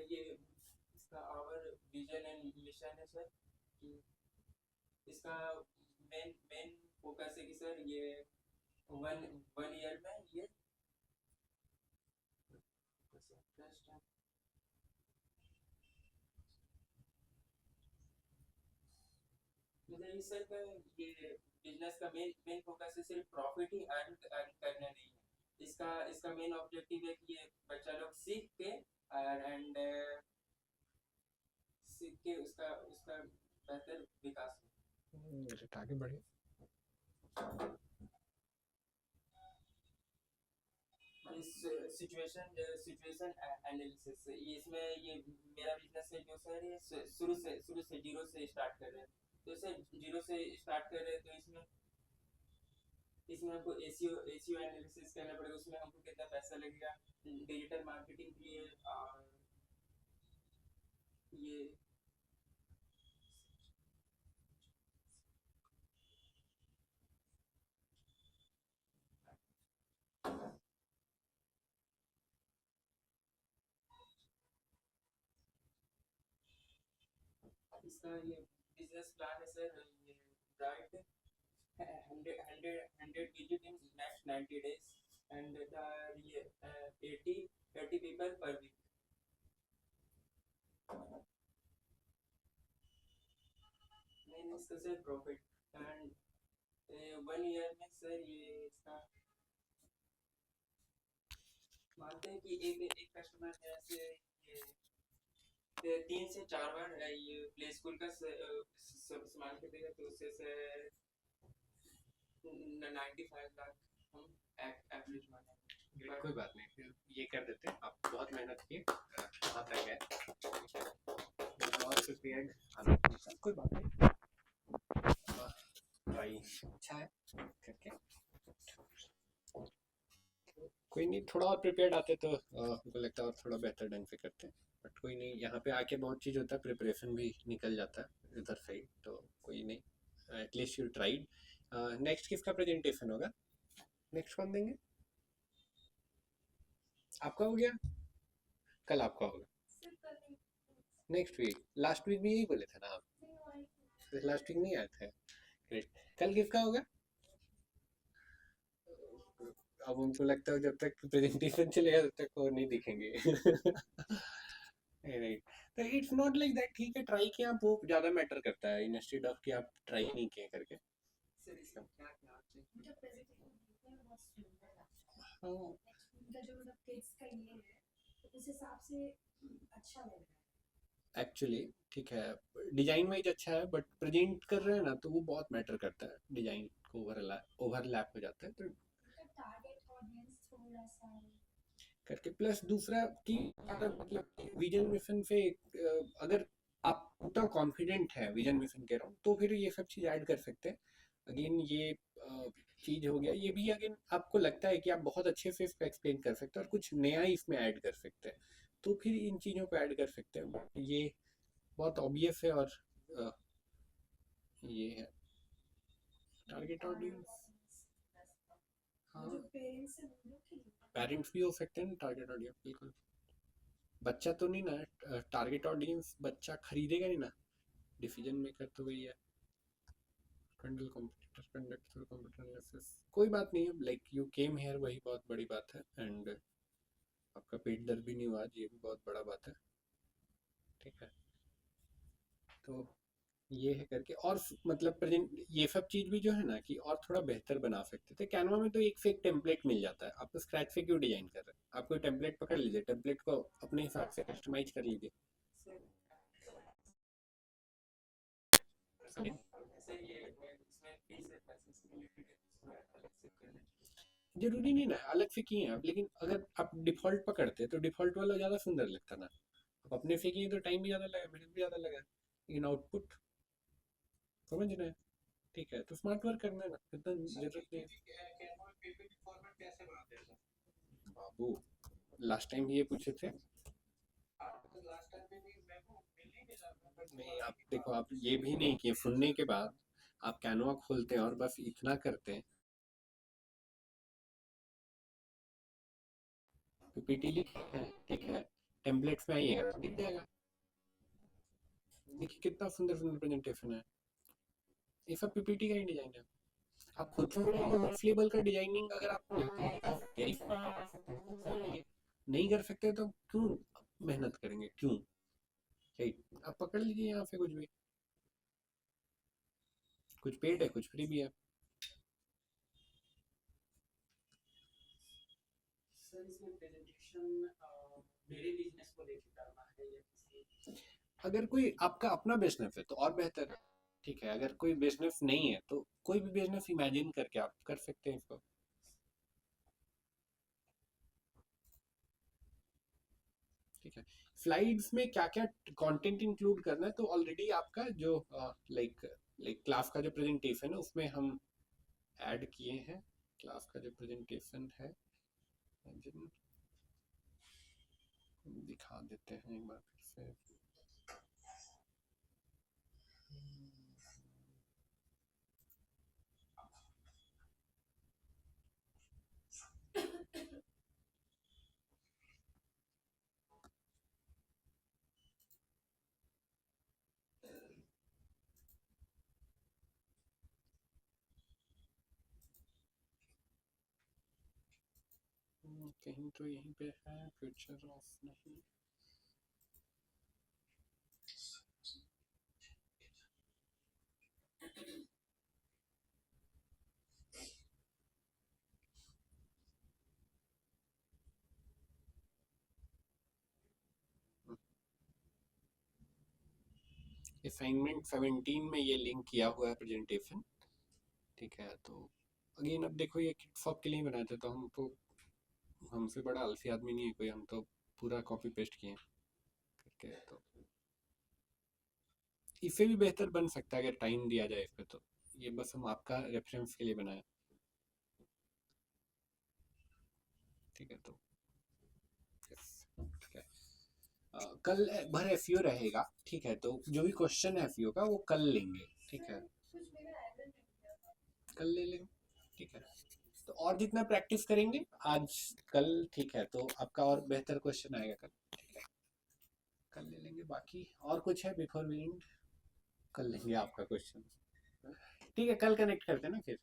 ये इसका आवर विजन एंड मिशन है सर, कि इसका मेन फोकस है कि सर ये वन ईयर में ये मतलब इस सर का ये बिजनेस का मेन फोकस है सिर्फ प्रॉफिट ही अर्न करना नहीं है। इसका मेन ऑब्जेक्टिव है कि ये बच्चा लोग सीख के एंड सीख के उसका उसका बेहतर विकास हो। आगे बढ़िए। सिचुएशन एनालिसिस, इसमें ये मेरा बिजनेस है जो सर ये शुरू से जीरो से स्टार्ट कर रहे हैं। तो सर जीरो से स्टार्ट कर रहे हैं, तो इसमें हमको एसीओ एनालिसिस करना पड़ेगा, उसमें हमको कितना पैसा लगेगा डिजिटल मार्केटिंग के लिए। और ये इसका ये बिजनेस प्लान है सर, ये right 100 visit in next 90 days and ये 80 people per week. नहीं इसका सर प्रॉफिट एंड 1 ईयर में सर ये इसका मानते हैं कि एक कस्टमर है से ये 3 से 4 बार ये प्ले स्कूल का सामान खरीदेगा तो उससे सर 95 लाख हम एवरेज माने। कोई बात नहीं, फिर ये कर देते हैं। आप बहुत मेहनत किए, कहाँ तक गए और प्रिपेयर्ड आना, कोई बात नहीं, भाई अच्छा है करके, कोई नहीं, थोड़ा और प्रिपेयर्ड आते तो मुझे लगता है और थोड़ा बेहतर ढंग से करते हैं, बट कोई नहीं, यहाँ पे आके बहुत चीज़ होता है, प्रिपरेशन भी निकल जाता है इधर से ही, तो कोई नहीं, एटलीस्ट यू ट्राइड। नेक्स्ट किसका प्रेजेंटेशन होगा? नेक्स्ट कौन देंगे? आपका हो गया, कल आपका होगा, नेक्स्ट वीक, लास्ट वीक भी यही बोले थे ना आप, लास्ट वीक नहीं आए थे, ग्रेट, कल किसका होगा? अब उनको लगता है जब तक प्रेजेंटेशन चलेगा तब तक वो नहीं दिखेंगे राइट, तो इट्स नॉट लाइक दैट, ठीक है ट्राई किया आप, वो ज़्यादा मैटर करता है इंस्टेड ऑफ कि आप ट्राई नहीं किए करके। सर इसका क्या क्या जो प्रेजेंटेशन है बहुत सुंदर लगता है, हाँ उनका जो मतलब किड्स का ये है तो उस हिसाब से अच्छा लग रहा है। एक्चुअली ठीक है, डिजाइन वाइज अच्छा है, बट प्रेजेंट कर रहे हैं ना तो वो बहुत मैटर करता है, डिजाइन को ओवरलैप हो जाता है तो उनका टारगेट ऑडियंस थोड़ा सा करके, प्लस दूसरा कि अगर मतलब विजन मिशन से अगर आप उतना कॉन्फिडेंट है विजन मिशन कह रहा हूँ, तो फिर ये सब चीज़ ऐड कर सकते हैं। अगेन ये चीज़ हो गया, ये भी अगेन आपको लगता है कि आप बहुत अच्छे से इसको एक्सप्लेन कर सकते हैं और कुछ नया इसमें ऐड कर सकते हैं, तो फिर इन चीज़ों को ऐड कर सकते हैं, But ये बहुत ऑब्वियस है, और ये है टारगेट ऑडियंस, हाँ जो पेरेंट्स है वो लोग के लिए पेरेंट्स भी हो सकते हैं टारगेट ऑडियंस, बिल्कुल, बच्चा तो नहीं ना, टारगेट ऑडियंस बच्चा खरीदेगा नहीं ना, डिसीजन मेकर तो वही है, कंडल computer conduct through computer analysis, कोई बात नहीं है, लाइक यू केम हियर, वही बहुत बड़ी बात है, एंड आपका पेट दर्द भी नहीं हुआ आज, ये भी बहुत बड़ा बात है, ठीक है, तो ये है करके, और मतलब प्रेजेंट ये सब चीज़ भी जो है ना कि और थोड़ा बेहतर बना सकते थे, कैनवा में तो एक से एक टेम्पलेट मिल जाता है, आप स्क्रैच से क्यों डिजाइन कर रहे हैं, आप कोई टेम्पलेट पकड़ लीजिए, टेम्पलेट को अपने हिसाब से कस्टमाइज कर लीजिए। सर ये इसमें फीस है पैसे से रिलेटेड है, इसमें अलग से करना है। जरूरी नहीं ना अलग से किए आप, लेकिन अगर आप डिफॉल्ट पकड़ते तो डिफॉल्ट वाला ज़्यादा सुंदर लगता ना, आप अपने से किए तो टाइम भी ज़्यादा लगा, मेहनत भी ज़्यादा लगा, लेकिन आउटपुट समझ रहे हैं, ठीक है, तो स्मार्ट वर्क करना है ना, इतना जरूरत नहीं है। बाबू लास्ट टाइम भी ये पूछे थे, नहीं आप देखो, आप ये भी नहीं किए, सुनने के बाद आप कैनवा खोलते हैं और बस इतना करते हैं, पीपीटी लिखे हैं, ठीक है, टेम्पलेट्स में आइएगा तो दिख जाएगा, देखिए कितना सुंदर सुंदर प्रेजेंटेशन है, ये सब पीपीटी का ही डिजाइन है, आप खुद से नेक्स्ट लेवल का डिजाइनिंग अगर आप नहीं कर सकते तो क्यों मेहनत करेंगे, क्यों, राइट, आप पकड़ लीजिए यहाँ से कुछ पेड है कुछ फ्री भी है, सर इसमें प्रेजेंटेशन मेरे बिजनेस को लेके करना है या किसी अगर कोई आपका अपना बिजनेस है तो और बेहतर है, ठीक है, अगर कोई बिजनेस नहीं है तो कोई भी बिजनेस इमेजिन करके आप कर सकते हैं इसको, ठीक है, स्लाइड्स में क्या क्या कंटेंट इंक्लूड करना है, तो ऑलरेडी आपका जो लाइक लाइक क्लास का जो प्रेजेंटेशन है उसमें हम ऐड किए हैं, क्लास का जो प्रेजेंटेशन है दिखा देते हैं एक बार फिर से, कहीं तो यहीं पे है फ्यूचर ऑफ नहीं। असाइनमेंट 17 में ये लिंक किया हुआ है प्रेजेंटेशन, ठीक है। तो अगेन अब देखो ये किटफॉप के लिए बनाए थे, तो हम तो हमसे बड़ा आलसी आदमी नहीं है कोई, हम तो पूरा कॉपी पेस्ट किए करके। तो इससे भी बेहतर बन सकता है अगर टाइम दिया जाए इस पे, तो ये बस हम आपका रेफरेंस के लिए बनाया, ठीक है। तो yes, ठीक है। कल भर एफईओ रहेगा, ठीक है। तो जो भी क्वेश्चन है एफईओ का वो कल लेंगे, ठीक है, कुछ मेरा एरर नहीं हुआ। कल ले लेंगे, ठीक है। तो और जितना प्रैक्टिस करेंगे आज कल, ठीक है, तो आपका और बेहतर क्वेश्चन आएगा कल, ठीक है। कल ले लेंगे। बाकी और कुछ है बिफोर वी एंड? कल लेंगे आपका क्वेश्चन, ठीक है। कल कनेक्ट करते हैं ना फिर।